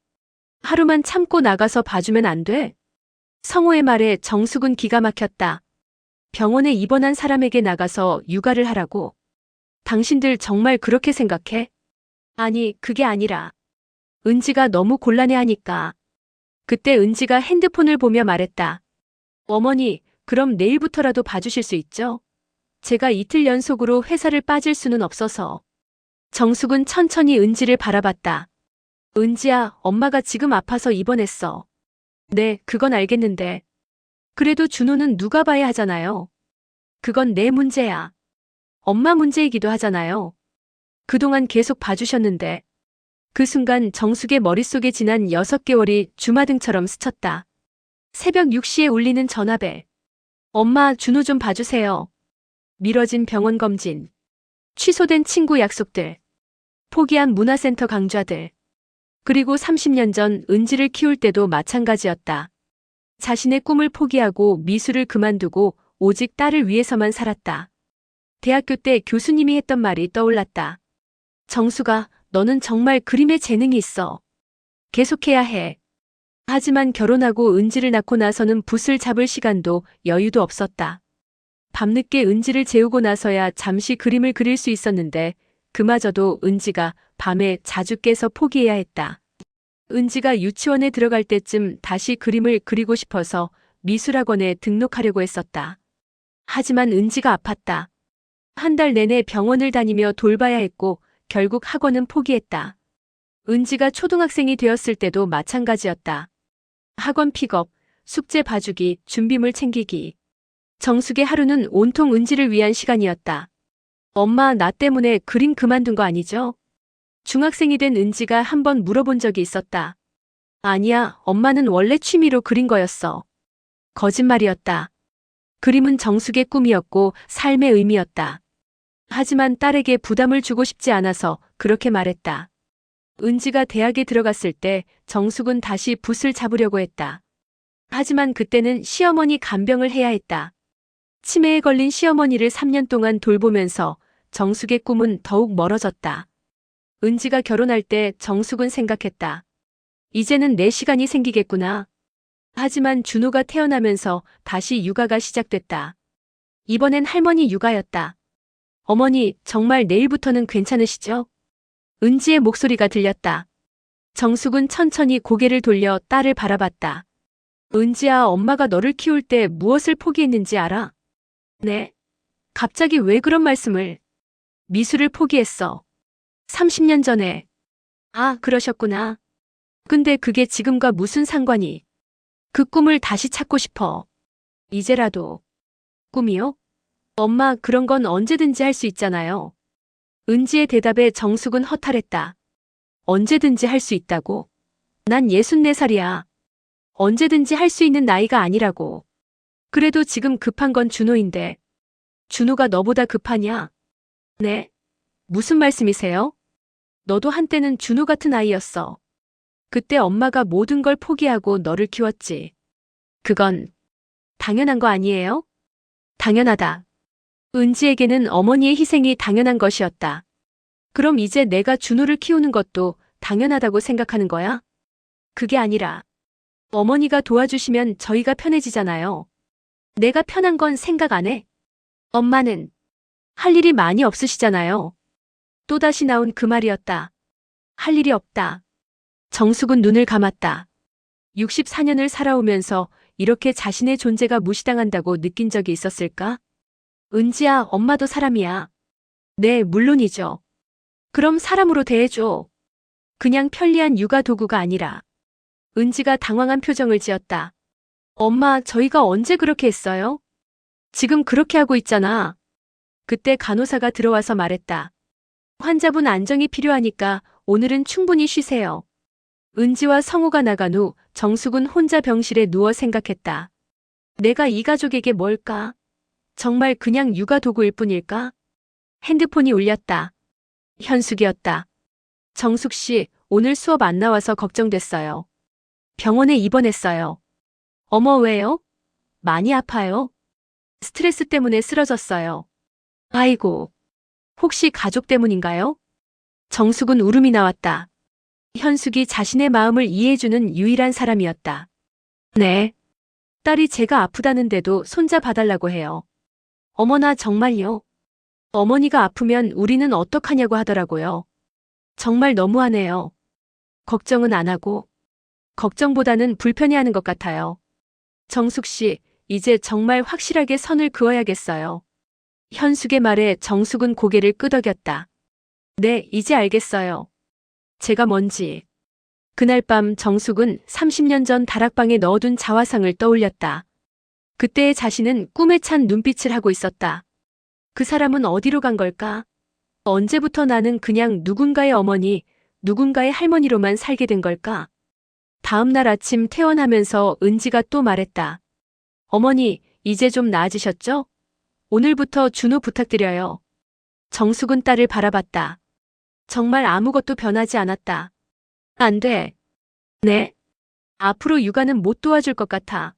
하루만 참고 나가서 봐주면 안 돼? 성우의 말에 정숙은 기가 막혔다. 병원에 입원한 사람에게 나가서 육아를 하라고? 당신들 정말 그렇게 생각해? 아니, 그게 아니라. 은지가 너무 곤란해하니까. 그때 은지가 핸드폰을 보며 말했다. 어머니, 그럼 내일부터라도 봐주실 수 있죠? 제가 이틀 연속으로 회사를 빠질 수는 없어서. 정숙은 천천히 은지를 바라봤다. 은지야, 엄마가 지금 아파서 입원했어. 네, 그건 알겠는데. 그래도 준호는 누가 봐야 하잖아요. 그건 내 문제야. 엄마 문제이기도 하잖아요. 그동안 계속 봐주셨는데. 그 순간 정숙의 머릿속에 지난 6개월이 주마등처럼 스쳤다. 새벽 6시에 울리는 전화벨. 엄마, 준호 좀 봐주세요. 미뤄진 병원 검진. 취소된 친구 약속들. 포기한 문화센터 강좌들. 그리고 30년 전 은지를 키울 때도 마찬가지였다. 자신의 꿈을 포기하고 미술을 그만두고 오직 딸을 위해서만 살았다. 대학교 때 교수님이 했던 말이 떠올랐다. 정수가, 너는 정말 그림에 재능이 있어. 계속해야 해. 하지만 결혼하고 은지를 낳고 나서는 붓을 잡을 시간도 여유도 없었다. 밤늦게 은지를 재우고 나서야 잠시 그림을 그릴 수 있었는데 그마저도 은지가 밤에 자주 깨서 포기해야 했다. 은지가 유치원에 들어갈 때쯤 다시 그림을 그리고 싶어서 미술학원에 등록하려고 했었다. 하지만 은지가 아팠다. 한 달 내내 병원을 다니며 돌봐야 했고 결국 학원은 포기했다. 은지가 초등학생이 되었을 때도 마찬가지였다. 학원 픽업, 숙제 봐주기, 준비물 챙기기. 정숙의 하루는 온통 은지를 위한 시간이었다. 엄마, 나 때문에 그림 그만둔 거 아니죠? 중학생이 된 은지가 한번 물어본 적이 있었다. 아니야, 엄마는 원래 취미로 그린 거였어. 거짓말이었다. 그림은 정숙의 꿈이었고 삶의 의미였다. 하지만 딸에게 부담을 주고 싶지 않아서 그렇게 말했다. 은지가 대학에 들어갔을 때 정숙은 다시 붓을 잡으려고 했다. 하지만 그때는 시어머니 간병을 해야 했다. 치매에 걸린 시어머니를 3년 동안 돌보면서 정숙의 꿈은 더욱 멀어졌다. 은지가 결혼할 때 정숙은 생각했다. 이제는 내 시간이 생기겠구나. 하지만 준호가 태어나면서 다시 육아가 시작됐다. 이번엔 할머니 육아였다. 어머니, 정말 내일부터는 괜찮으시죠? 은지의 목소리가 들렸다. 정숙은 천천히 고개를 돌려 딸을 바라봤다. 은지야, 엄마가 너를 키울 때 무엇을 포기했는지 알아? 네. 갑자기 왜 그런 말씀을? 미술을 포기했어. 30년 전에. 아, 그러셨구나. 근데 그게 지금과 무슨 상관이? 그 꿈을 다시 찾고 싶어. 이제라도. 꿈이요? 엄마, 그런 건 언제든지 할 수 있잖아요. 은지의 대답에 정숙은 허탈했다. 언제든지 할 수 있다고? 난 64살이야. 언제든지 할 수 있는 나이가 아니라고. 그래도 지금 급한 건 준호인데. 준호가 너보다 급하냐? 네. 무슨 말씀이세요? 너도 한때는 준호 같은 아이였어. 그때 엄마가 모든 걸 포기하고 너를 키웠지. 그건 당연한 거 아니에요? 당연하다. 은지에게는 어머니의 희생이 당연한 것이었다. 그럼 이제 내가 준호를 키우는 것도 당연하다고 생각하는 거야? 그게 아니라 어머니가 도와주시면 저희가 편해지잖아요. 내가 편한 건 생각 안 해? 엄마는 할 일이 많이 없으시잖아요. 또다시 나온 그 말이었다. 할 일이 없다. 정숙은 눈을 감았다. 64년을 살아오면서 이렇게 자신의 존재가 무시당한다고 느낀 적이 있었을까? 은지야, 엄마도 사람이야. 네, 물론이죠. 그럼 사람으로 대해줘. 그냥 편리한 육아 도구가 아니라. 은지가 당황한 표정을 지었다. 엄마, 저희가 언제 그렇게 했어요? 지금 그렇게 하고 있잖아. 그때 간호사가 들어와서 말했다. 환자분 안정이 필요하니까 오늘은 충분히 쉬세요. 은지와 성우가 나간 후 정숙은 혼자 병실에 누워 생각했다. 내가 이 가족에게 뭘까? 정말 그냥 육아 도구일 뿐일까? 핸드폰이 울렸다. 현숙이었다. 정숙 씨, 오늘 수업 안 나와서 걱정됐어요. 병원에 입원했어요. 어머, 왜요? 많이 아파요? 스트레스 때문에 쓰러졌어요. 아이고, 혹시 가족 때문인가요? 정숙은 울음이 나왔다. 현숙이 자신의 마음을 이해해주는 유일한 사람이었다. 네. 딸이 제가 아프다는데도 손자 봐달라고 해요. 어머나, 정말요? 어머니가 아프면 우리는 어떡하냐고 하더라고요. 정말 너무하네요. 걱정은 안 하고, 걱정보다는 불편해하는 것 같아요. 정숙 씨, 이제 정말 확실하게 선을 그어야겠어요. 현숙의 말에 정숙은 고개를 끄덕였다. 네, 이제 알겠어요. 제가 뭔지. 그날 밤 정숙은 30년 전 다락방에 넣어둔 자화상을 떠올렸다. 그때의 자신은 꿈에 찬 눈빛을 하고 있었다. 그 사람은 어디로 간 걸까? 언제부터 나는 그냥 누군가의 어머니, 누군가의 할머니로만 살게 된 걸까? 다음 날 아침 퇴원하면서 은지가 또 말했다. 어머니, 이제 좀 나아지셨죠? 오늘부터 준호 부탁드려요. 정숙은 딸을 바라봤다. 정말 아무것도 변하지 않았다. 안 돼. 네. 앞으로 육아는 못 도와줄 것 같아.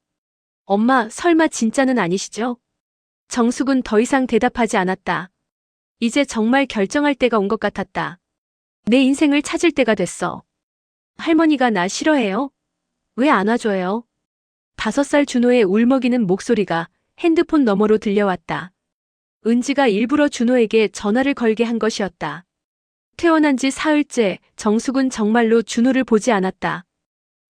엄마, 설마 진짜는 아니시죠? 정숙은 더 이상 대답하지 않았다. 이제 정말 결정할 때가 온 것 같았다. 내 인생을 찾을 때가 됐어. 할머니가 나 싫어해요? 왜 안아줘요? 5살 준호의 울먹이는 목소리가 핸드폰 너머로 들려왔다. 은지가 일부러 준호에게 전화를 걸게 한 것이었다. 퇴원한 지 사흘째 정숙은 정말로 준호를 보지 않았다.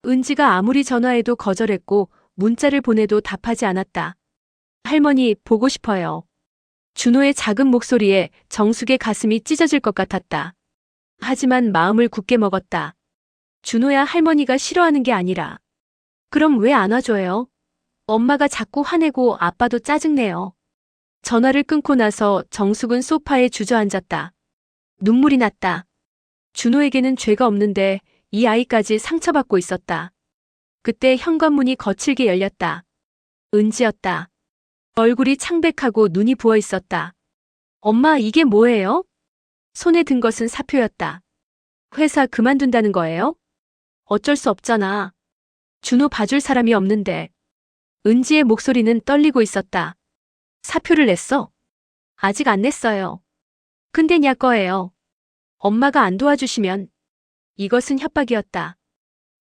은지가 아무리 전화해도 거절했고 문자를 보내도 답하지 않았다. 할머니, 보고 싶어요. 준호의 작은 목소리에 정숙의 가슴이 찢어질 것 같았다. 하지만 마음을 굳게 먹었다. 준호야, 할머니가 싫어하는 게 아니라. 그럼 왜 안아줘요? 엄마가 자꾸 화내고 아빠도 짜증내요. 전화를 끊고 나서 정숙은 소파에 주저앉았다. 눈물이 났다. 준호에게는 죄가 없는데 이 아이까지 상처받고 있었다. 그때 현관문이 거칠게 열렸다. 은지였다. 얼굴이 창백하고 눈이 부어 있었다. 엄마, 이게 뭐예요? 손에 든 것은 사표였다. 회사 그만둔다는 거예요? 어쩔 수 없잖아. 준호 봐줄 사람이 없는데. 은지의 목소리는 떨리고 있었다. 사표를 냈어? 아직 안 냈어요. 근데 냐 거예요. 엄마가 안 도와주시면. 이것은 협박이었다.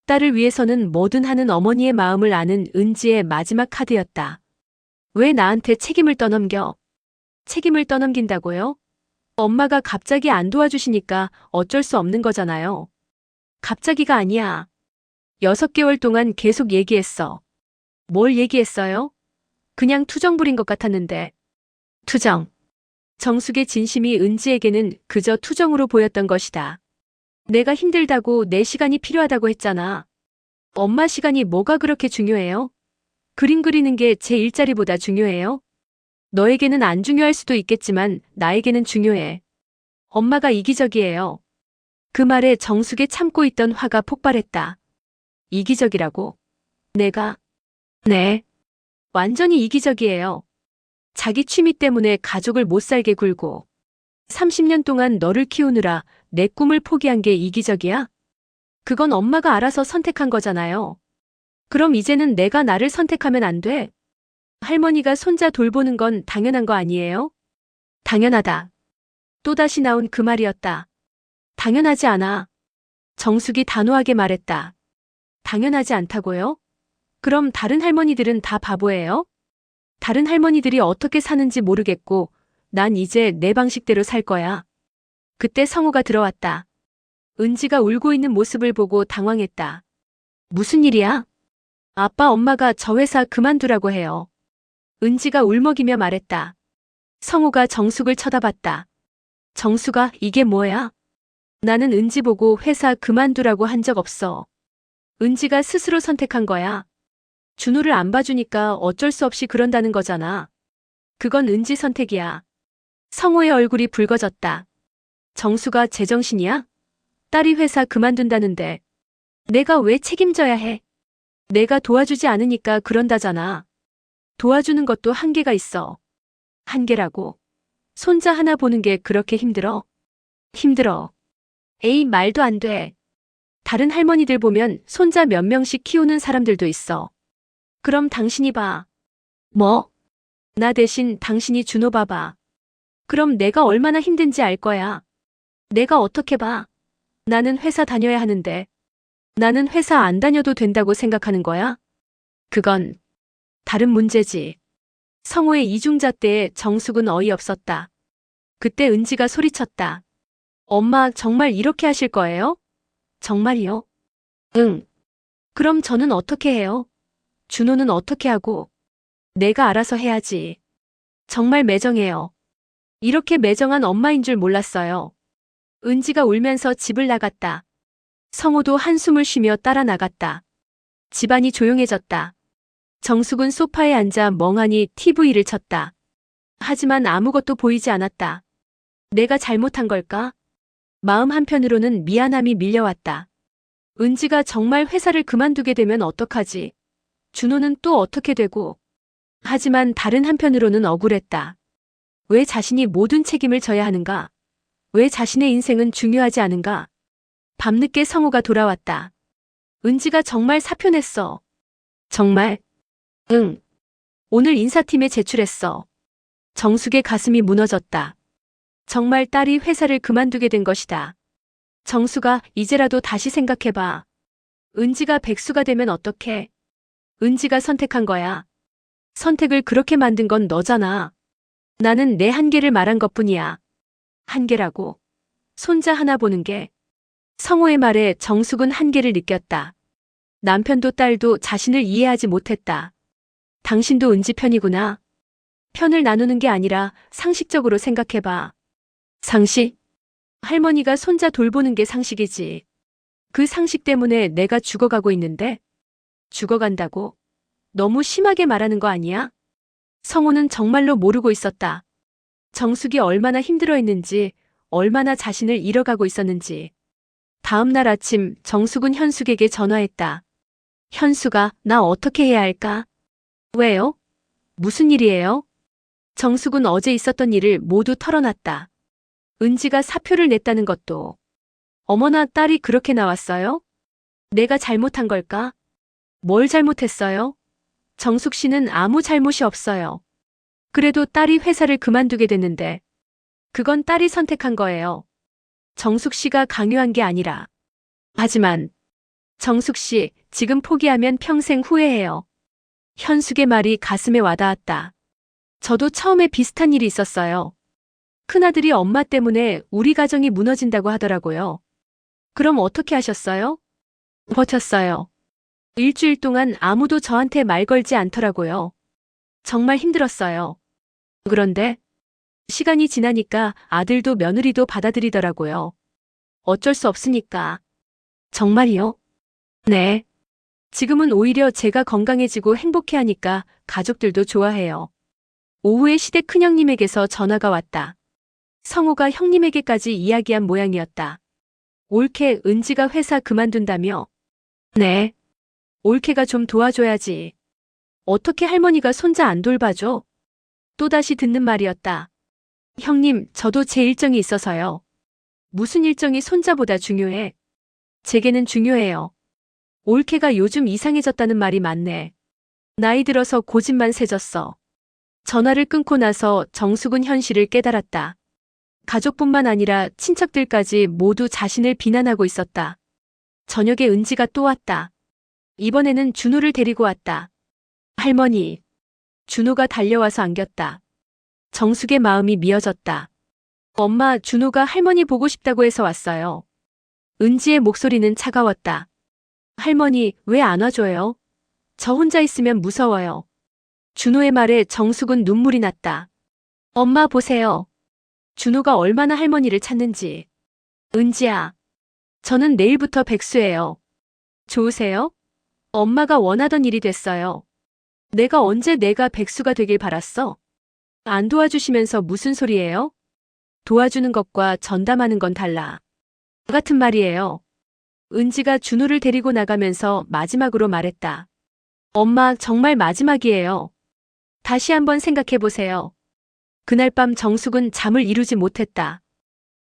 딸을 위해서는 뭐든 하는 어머니의 마음을 아는 은지의 마지막 카드였다. 왜 나한테 책임을 떠넘겨? 책임을 떠넘긴다고요? 엄마가 갑자기 안 도와주시니까 어쩔 수 없는 거잖아요. 갑자기가 아니야. 6개월 동안 계속 얘기했어. 뭘 얘기했어요? 그냥 투정 부린 것 같았는데. 투정. 정숙의 진심이 은지에게는 그저 투정으로 보였던 것이다. 내가 힘들다고 내 시간이 필요하다고 했잖아. 엄마 시간이 뭐가 그렇게 중요해요? 그림 그리는 게 제 일자리보다 중요해요? 너에게는 안 중요할 수도 있겠지만 나에게는 중요해. 엄마가 이기적이에요. 그 말에 정숙에 참고 있던 화가 폭발했다. 이기적이라고? 내가? 네. 완전히 이기적이에요. 자기 취미 때문에 가족을 못 살게 굴고 30년 동안 너를 키우느라 내 꿈을 포기한 게 이기적이야? 그건 엄마가 알아서 선택한 거잖아요. 그럼 이제는 내가 나를 선택하면 안 돼? 할머니가 손자 돌보는 건 당연한 거 아니에요? 당연하다. 또다시 나온 그 말이었다. 당연하지 않아. 정숙이 단호하게 말했다. 당연하지 않다고요? 그럼 다른 할머니들은 다 바보예요? 다른 할머니들이 어떻게 사는지 모르겠고 난 이제 내 방식대로 살 거야. 그때 성우가 들어왔다. 은지가 울고 있는 모습을 보고 당황했다. 무슨 일이야? 아빠 엄마가 저 회사 그만두라고 해요. 은지가 울먹이며 말했다. 성우가 정숙을 쳐다봤다. 정숙아, 이게 뭐야? 나는 은지 보고 회사 그만두라고 한 적 없어. 은지가 스스로 선택한 거야. 준호를 안 봐주니까 어쩔 수 없이 그런다는 거잖아. 그건 은지 선택이야. 성우의 얼굴이 붉어졌다. 정수가 제정신이야? 딸이 회사 그만둔다는데 내가 왜 책임져야 해? 내가 도와주지 않으니까 그런다잖아. 도와주는 것도 한계가 있어. 한계라고. 손자 하나 보는 게 그렇게 힘들어? 힘들어. 에이, 말도 안 돼. 다른 할머니들 보면 손자 몇 명씩 키우는 사람들도 있어. 그럼 당신이 봐. 뭐? 나 대신 당신이 준호 봐봐. 그럼 내가 얼마나 힘든지 알 거야. 내가 어떻게 봐? 나는 회사 다녀야 하는데. 나는 회사 안 다녀도 된다고 생각하는 거야? 그건 다른 문제지. 성호의 이중자 때에 정숙은 어이없었다. 그때 은지가 소리쳤다. 엄마 정말 이렇게 하실 거예요? 정말이요? 응. 그럼 저는 어떻게 해요? 준호는 어떻게 하고? 내가 알아서 해야지. 정말 매정해요. 이렇게 매정한 엄마인 줄 몰랐어요. 은지가 울면서 집을 나갔다. 성호도 한숨을 쉬며 따라 나갔다. 집안이 조용해졌다. 정숙은 소파에 앉아 멍하니 TV를 쳤다. 하지만 아무것도 보이지 않았다. 내가 잘못한 걸까? 마음 한편으로는 미안함이 밀려왔다. 은지가 정말 회사를 그만두게 되면 어떡하지? 준호는 또 어떻게 되고? 하지만 다른 한편으로는 억울했다. 왜 자신이 모든 책임을 져야 하는가? 왜 자신의 인생은 중요하지 않은가? 밤늦게 성호가 돌아왔다. 은지가 정말 사표 냈어. 정말? 응. 오늘 인사팀에 제출했어. 정숙의 가슴이 무너졌다. 정말 딸이 회사를 그만두게 된 것이다. 정수가 이제라도 다시 생각해봐. 은지가 백수가 되면 어떡해? 은지가 선택한 거야. 선택을 그렇게 만든 건 너잖아. 나는 내 한계를 말한 것뿐이야. 한계라고. 손자 하나 보는 게. 성호의 말에 정숙은 한계를 느꼈다. 남편도 딸도 자신을 이해하지 못했다. 당신도 은지 편이구나. 편을 나누는 게 아니라 상식적으로 생각해봐. 상식? 할머니가 손자 돌보는 게 상식이지. 그 상식 때문에 내가 죽어가고 있는데? 죽어간다고? 너무 심하게 말하는 거 아니야? 성호는 정말로 모르고 있었다. 정숙이 얼마나 힘들어했는지, 얼마나 자신을 잃어가고 있었는지. 다음 날 아침 정숙은 현숙에게 전화했다. 현숙아, 나 어떻게 해야 할까? 왜요? 무슨 일이에요? 정숙은 어제 있었던 일을 모두 털어놨다. 은지가 사표를 냈다는 것도. 어머나, 딸이 그렇게 나왔어요? 내가 잘못한 걸까? 뭘 잘못했어요? 정숙 씨는 아무 잘못이 없어요. 그래도 딸이 회사를 그만두게 됐는데. 그건 딸이 선택한 거예요. 정숙 씨가 강요한 게 아니라. 하지만 정숙 씨, 지금 포기하면 평생 후회해요. 현숙의 말이 가슴에 와닿았다. 저도 처음에 비슷한 일이 있었어요. 큰아들이 엄마 때문에 우리 가정이 무너진다고 하더라고요. 그럼 어떻게 하셨어요? 버텼어요. 일주일 동안 아무도 저한테 말 걸지 않더라고요. 정말 힘들었어요. 그런데 시간이 지나니까 아들도 며느리도 받아들이더라고요. 어쩔 수 없으니까. 정말이요? 네. 지금은 오히려 제가 건강해지고 행복해하니까 가족들도 좋아해요. 오후에 시댁 큰형님에게서 전화가 왔다. 성호가 형님에게까지 이야기한 모양이었다. 올케, 은지가 회사 그만둔다며? 네. 올케가 좀 도와줘야지. 어떻게 할머니가 손자 안 돌봐줘? 또다시 듣는 말이었다. 형님, 저도 제 일정이 있어서요. 무슨 일정이 손자보다 중요해? 제게는 중요해요. 올케가 요즘 이상해졌다는 말이 많네. 나이 들어서 고집만 세졌어. 전화를 끊고 나서 정숙은 현실을 깨달았다. 가족뿐만 아니라 친척들까지 모두 자신을 비난하고 있었다. 저녁에 은지가 또 왔다. 이번에는 준호를 데리고 왔다. 할머니. 준호가 달려와서 안겼다. 정숙의 마음이 미어졌다. 엄마, 준호가 할머니 보고 싶다고 해서 왔어요. 은지의 목소리는 차가웠다. 할머니, 왜 안 와줘요? 저 혼자 있으면 무서워요. 준호의 말에 정숙은 눈물이 났다. 엄마 보세요. 준호가 얼마나 할머니를 찾는지. 은지야, 저는 내일부터 백수예요. 좋으세요? 엄마가 원하던 일이 됐어요. 내가 언제 내가 백수가 되길 바랐어? 안 도와주시면서 무슨 소리예요? 도와주는 것과 전담하는 건 달라. 같은 말이에요. 은지가 준호를 데리고 나가면서 마지막으로 말했다. 엄마, 정말 마지막이에요. 다시 한번 생각해 보세요. 그날 밤 정숙은 잠을 이루지 못했다.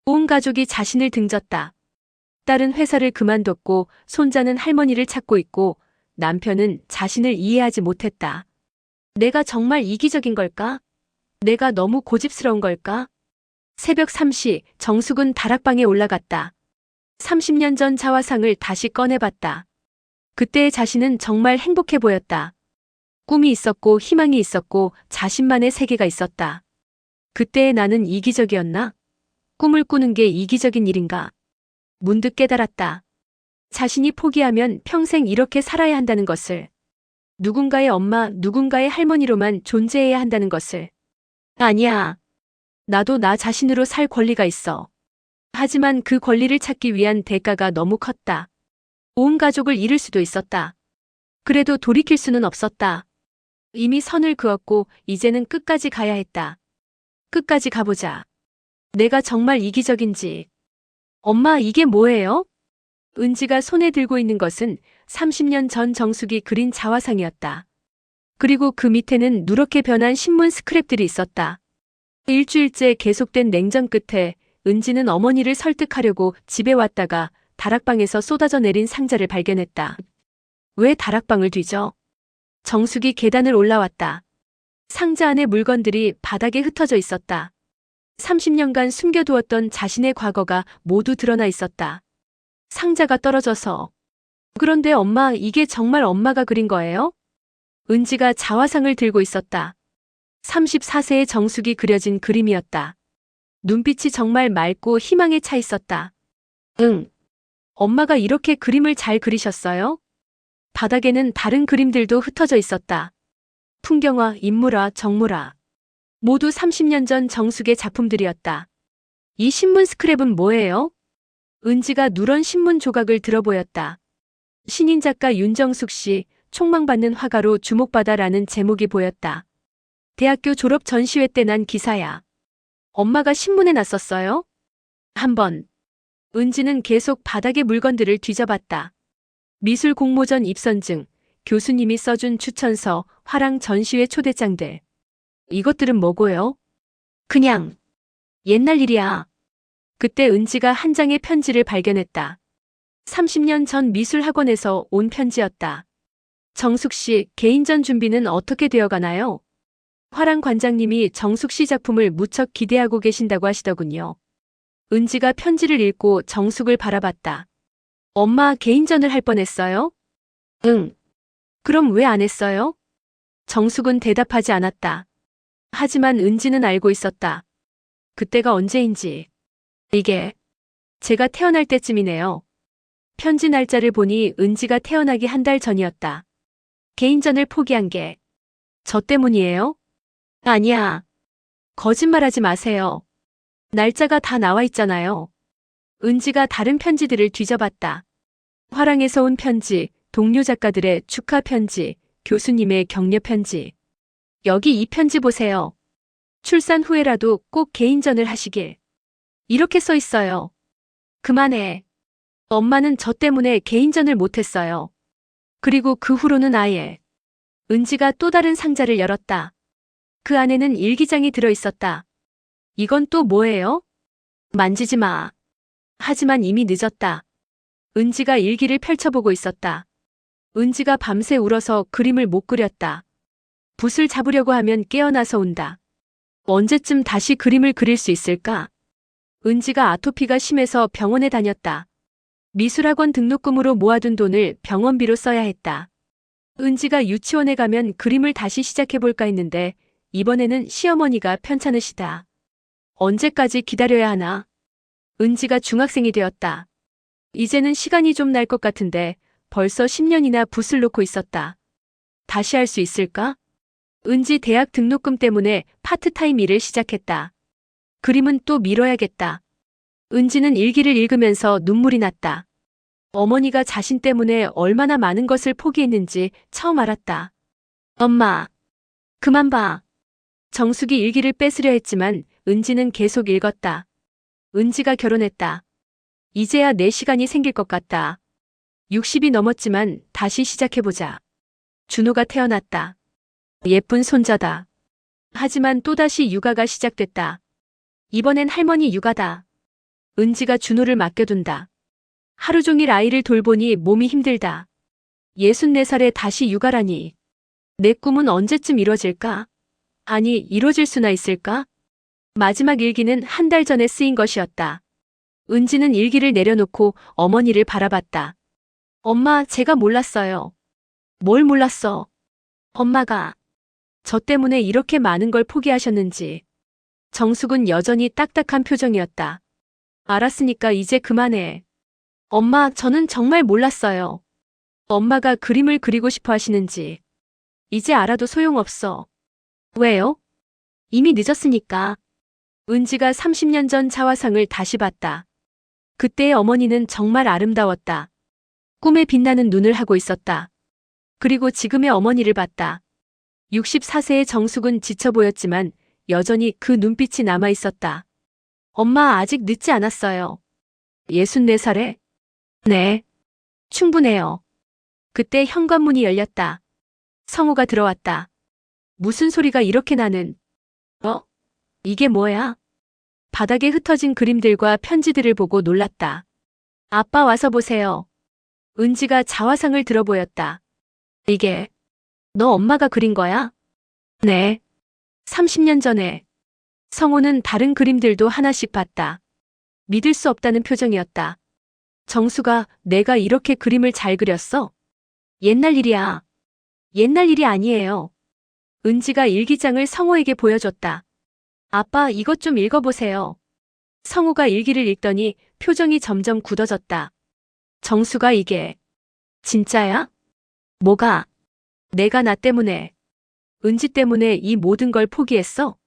온 가족이 자신을 등졌다. 딸은 회사를 그만뒀고 손자는 할머니를 찾고 있고 남편은 자신을 이해하지 못했다. 내가 정말 이기적인 걸까? 내가 너무 고집스러운 걸까? 새벽 3시 정숙은 다락방에 올라갔다. 30년 전 자화상을 다시 꺼내봤다. 그때의 자신은 정말 행복해 보였다. 꿈이 있었고 희망이 있었고 자신만의 세계가 있었다. 그때의 나는 이기적이었나? 꿈을 꾸는 게 이기적인 일인가? 문득 깨달았다. 자신이 포기하면 평생 이렇게 살아야 한다는 것을. 누군가의 엄마, 누군가의 할머니로만 존재해야 한다는 것을. 아니야. 나도 나 자신으로 살 권리가 있어. 하지만 그 권리를 찾기 위한 대가가 너무 컸다. 온 가족을 잃을 수도 있었다. 그래도 돌이킬 수는 없었다. 이미 선을 그었고 이제는 끝까지 가야 했다. 끝까지 가보자. 내가 정말 이기적인지. 엄마, 이게 뭐예요? 은지가 손에 들고 있는 것은 30년 전 정숙이 그린 자화상이었다. 그리고 그 밑에는 누렇게 변한 신문 스크랩들이 있었다. 일주일째 계속된 냉전 끝에 은지는 어머니를 설득하려고 집에 왔다가 다락방에서 쏟아져 내린 상자를 발견했다. 왜 다락방을 뒤져? 정숙이 계단을 올라왔다. 상자 안의 물건들이 바닥에 흩어져 있었다. 30년간 숨겨두었던 자신의 과거가 모두 드러나 있었다. 상자가 떨어져서. 그런데 엄마, 이게 정말 엄마가 그린 거예요? 은지가 자화상을 들고 있었다. 34세의 정숙이 그려진 그림이었다. 눈빛이 정말 맑고 희망에 차 있었다. 응. 엄마가 이렇게 그림을 잘 그리셨어요? 바닥에는 다른 그림들도 흩어져 있었다. 풍경화, 인물화, 정물화. 모두 30년 전 정숙의 작품들이었다. 이 신문 스크랩은 뭐예요? 은지가 누런 신문 조각을 들어보였다. 신인 작가 윤정숙 씨, 촉망받는 화가로 주목받아라는 제목이 보였다. 대학교 졸업 전시회 때 난 기사야. 엄마가 신문에 났었어요? 한번. 은지는 계속 바닥의 물건들을 뒤져봤다. 미술 공모전 입선증, 교수님이 써준 추천서, 화랑 전시회 초대장들. 이것들은 뭐고요? 그냥 옛날 일이야. 그때 은지가 한 장의 편지를 발견했다. 30년 전 미술학원에서 온 편지였다. 정숙 씨, 개인전 준비는 어떻게 되어가나요? 화랑 관장님이 정숙 씨 작품을 무척 기대하고 계신다고 하시더군요. 은지가 편지를 읽고 정숙을 바라봤다. 엄마, 개인전을 할 뻔했어요? 응. 그럼 왜 안 했어요? 정숙은 대답하지 않았다. 하지만 은지는 알고 있었다. 그때가 언제인지. 이게 제가 태어날 때쯤이네요. 편지 날짜를 보니 은지가 태어나기 한 달 전이었다. 개인전을 포기한 게 저 때문이에요? 아니야. 거짓말하지 마세요. 날짜가 다 나와 있잖아요. 은지가 다른 편지들을 뒤져봤다. 화랑에서 온 편지, 동료 작가들의 축하 편지, 교수님의 격려 편지. 여기 이 편지 보세요. 출산 후에라도 꼭 개인전을 하시길. 이렇게 써 있어요. 그만해. 엄마는 저 때문에 개인전을 못했어요. 그리고 그 후로는 아예. 은지가 또 다른 상자를 열었다. 그 안에는 일기장이 들어 있었다. 이건 또 뭐예요? 만지지 마. 하지만 이미 늦었다. 은지가 일기를 펼쳐보고 있었다. 은지가 밤새 울어서 그림을 못 그렸다. 붓을 잡으려고 하면 깨어나서 온다. 언제쯤 다시 그림을 그릴 수 있을까? 은지가 아토피가 심해서 병원에 다녔다. 미술학원 등록금으로 모아둔 돈을 병원비로 써야 했다. 은지가 유치원에 가면 그림을 다시 시작해볼까 했는데 이번에는 시어머니가 편찮으시다. 언제까지 기다려야 하나? 은지가 중학생이 되었다. 이제는 시간이 좀 날 것 같은데 벌써 10년이나 붓을 놓고 있었다. 다시 할 수 있을까? 은지 대학 등록금 때문에 파트타임 일을 시작했다. 그림은 또 미뤄야겠다. 은지는 일기를 읽으면서 눈물이 났다. 어머니가 자신 때문에 얼마나 많은 것을 포기했는지 처음 알았다. 엄마, 그만 봐. 정숙이 일기를 뺏으려 했지만 은지는 계속 읽었다. 은지가 결혼했다. 이제야 내 시간이 생길 것 같다. 60이 넘었지만 다시 시작해보자. 준호가 태어났다. 예쁜 손자다. 하지만 또다시 육아가 시작됐다. 이번엔 할머니 육아다. 은지가 준호를 맡겨둔다. 하루 종일 아이를 돌보니 몸이 힘들다. 64살에 다시 육아라니. 내 꿈은 언제쯤 이뤄질까? 아니, 이뤄질 수나 있을까? 마지막 일기는 한 달 전에 쓰인 것이었다. 은지는 일기를 내려놓고 어머니를 바라봤다. 엄마, 제가 몰랐어요. 뭘 몰랐어? 엄마가 저 때문에 이렇게 많은 걸 포기하셨는지. 정숙은 여전히 딱딱한 표정이었다. 알았으니까 이제 그만해. 엄마, 저는 정말 몰랐어요. 엄마가 그림을 그리고 싶어 하시는지. 이제 알아도 소용없어. 왜요? 이미 늦었으니까. 은지가 30년 전 자화상을 다시 봤다. 그때의 어머니는 정말 아름다웠다. 꿈에 빛나는 눈을 하고 있었다. 그리고 지금의 어머니를 봤다. 64세의 정숙은 지쳐 보였지만 여전히 그 눈빛이 남아 있었다. 엄마, 아직 늦지 않았어요. 64살에? 네. 충분해요. 그때 현관문이 열렸다. 성우가 들어왔다. 무슨 소리가 이렇게 나는? 이게 뭐야? 바닥에 흩어진 그림들과 편지들을 보고 놀랐다. 아빠 와서 보세요. 은지가 자화상을 들어 보였다. 이게 너 엄마가 그린 거야? 네. 30년 전에. 성호는 다른 그림들도 하나씩 봤다. 믿을 수 없다는 표정이었다. 정수가 내가 이렇게 그림을 잘 그렸어? 옛날 일이야. 옛날 일이 아니에요. 은지가 일기장을 성호에게 보여줬다. 아빠, 이것 좀 읽어보세요. 성호가 일기를 읽더니 표정이 점점 굳어졌다. 정수가 이게 진짜야? 뭐가? 내가 나 때문에, 은지 때문에 이 모든 걸 포기했어?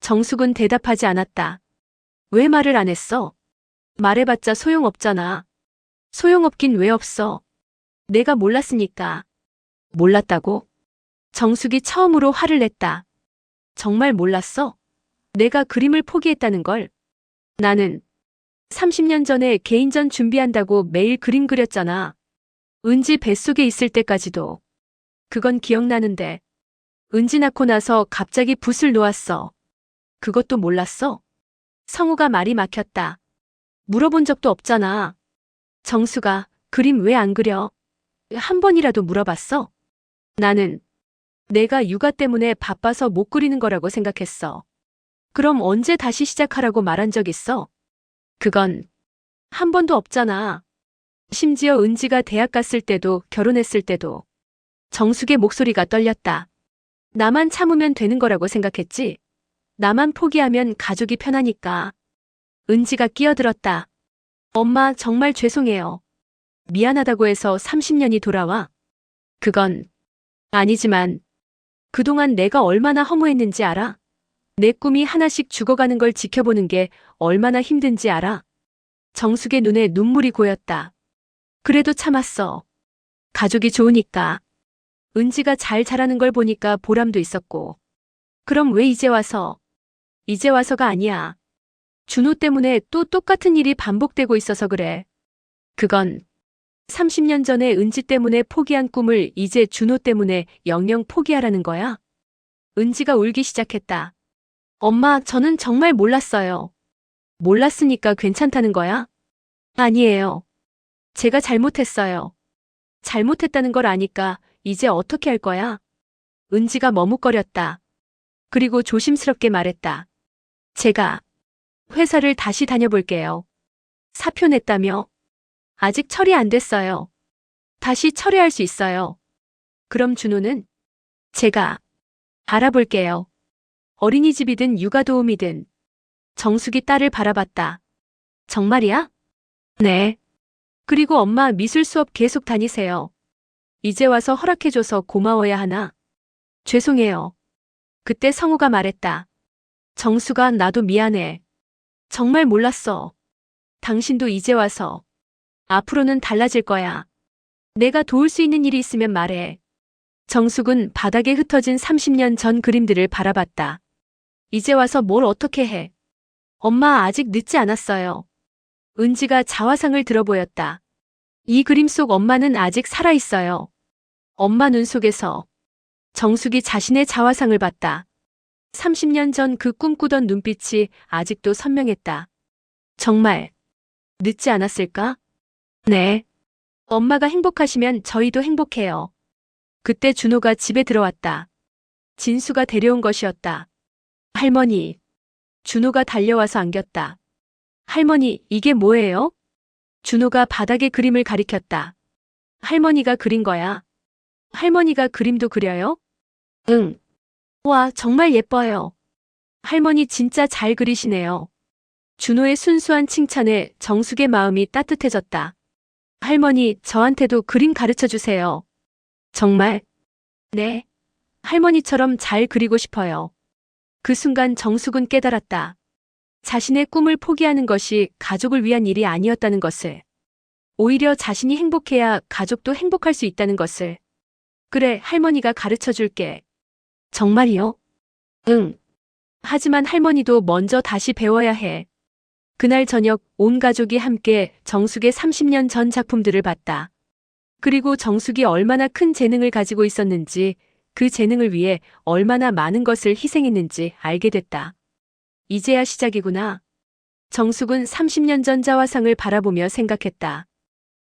정숙은 대답하지 않았다. 왜 말을 안 했어? 말해봤자 소용없잖아. 소용없긴 왜 없어? 내가 몰랐으니까. 몰랐다고? 정숙이 처음으로 화를 냈다. 정말 몰랐어? 내가 그림을 포기했다는 걸. 나는 30년 전에 개인전 준비한다고 매일 그림 그렸잖아. 은지 뱃속에 있을 때까지도. 그건 기억나는데. 은지 낳고 나서 갑자기 붓을 놓았어. 그것도 몰랐어? 성우가 말이 막혔다. 물어본 적도 없잖아. 정수가 그림 왜 안 그려? 한 번이라도 물어봤어? 나는 내가 육아 때문에 바빠서 못 그리는 거라고 생각했어. 그럼 언제 다시 시작하라고 말한 적 있어? 그건 한 번도 없잖아. 심지어 은지가 대학 갔을 때도 결혼했을 때도. 정숙의 목소리가 떨렸다. 나만 참으면 되는 거라고 생각했지? 나만 포기하면 가족이 편하니까. 은지가 끼어들었다. 엄마, 정말 죄송해요. 미안하다고 해서 30년이 돌아와? 그건 아니지만 그동안 내가 얼마나 허무했는지 알아? 내 꿈이 하나씩 죽어가는 걸 지켜보는 게 얼마나 힘든지 알아? 정숙의 눈에 눈물이 고였다. 그래도 참았어. 가족이 좋으니까. 은지가 잘 자라는 걸 보니까 보람도 있었고. 그럼 왜 이제 와서? 이제 와서가 아니야. 준호 때문에 또 똑같은 일이 반복되고 있어서 그래. 그건 30년 전에 은지 때문에 포기한 꿈을 이제 준호 때문에 영영 포기하라는 거야? 은지가 울기 시작했다. 엄마, 저는 정말 몰랐어요. 몰랐으니까 괜찮다는 거야? 아니에요. 제가 잘못했어요. 잘못했다는 걸 아니까 이제 어떻게 할 거야? 은지가 머뭇거렸다. 그리고 조심스럽게 말했다. 제가 회사를 다시 다녀볼게요. 사표 냈다며? 아직 처리 안 됐어요. 다시 처리할 수 있어요. 그럼 준호는? 제가 알아볼게요. 어린이집이든 육아도우미든. 정숙이 딸을 바라봤다. 정말이야? 네. 그리고 엄마 미술 수업 계속 다니세요. 이제 와서 허락해줘서 고마워야 하나? 죄송해요. 그때 성우가 말했다. 정수가 나도 미안해. 정말 몰랐어. 당신도 이제 와서. 앞으로는 달라질 거야. 내가 도울 수 있는 일이 있으면 말해. 정숙은 바닥에 흩어진 30년 전 그림들을 바라봤다. 이제 와서 뭘 어떻게 해? 엄마 아직 늦지 않았어요. 은지가 자화상을 들어 보였다. 이 그림 속 엄마는 아직 살아있어요. 엄마 눈 속에서 정숙이 자신의 자화상을 봤다. 30년 전 그 꿈꾸던 눈빛이 아직도 선명했다. 정말 늦지 않았을까? 네. 엄마가 행복하시면 저희도 행복해요. 그때 준호가 집에 들어왔다. 진수가 데려온 것이었다. 할머니. 준호가 달려와서 안겼다. 할머니, 이게 뭐예요? 준호가 바닥에 그림을 가리켰다. 할머니가 그린 거야. 할머니가 그림도 그려요? 응. 와, 정말 예뻐요. 할머니 진짜 잘 그리시네요. 준호의 순수한 칭찬에 정숙의 마음이 따뜻해졌다. 할머니, 저한테도 그림 가르쳐 주세요. 정말? 네. 할머니처럼 잘 그리고 싶어요. 그 순간 정숙은 깨달았다. 자신의 꿈을 포기하는 것이 가족을 위한 일이 아니었다는 것을. 오히려 자신이 행복해야 가족도 행복할 수 있다는 것을. 그래, 할머니가 가르쳐 줄게. 정말이요? 응. 하지만 할머니도 먼저 다시 배워야 해. 그날 저녁 온 가족이 함께 정숙의 30년 전 작품들을 봤다. 그리고 정숙이 얼마나 큰 재능을 가지고 있었는지, 그 재능을 위해 얼마나 많은 것을 희생했는지 알게 됐다. 이제야 시작이구나. 정숙은 30년 전 자화상을 바라보며 생각했다.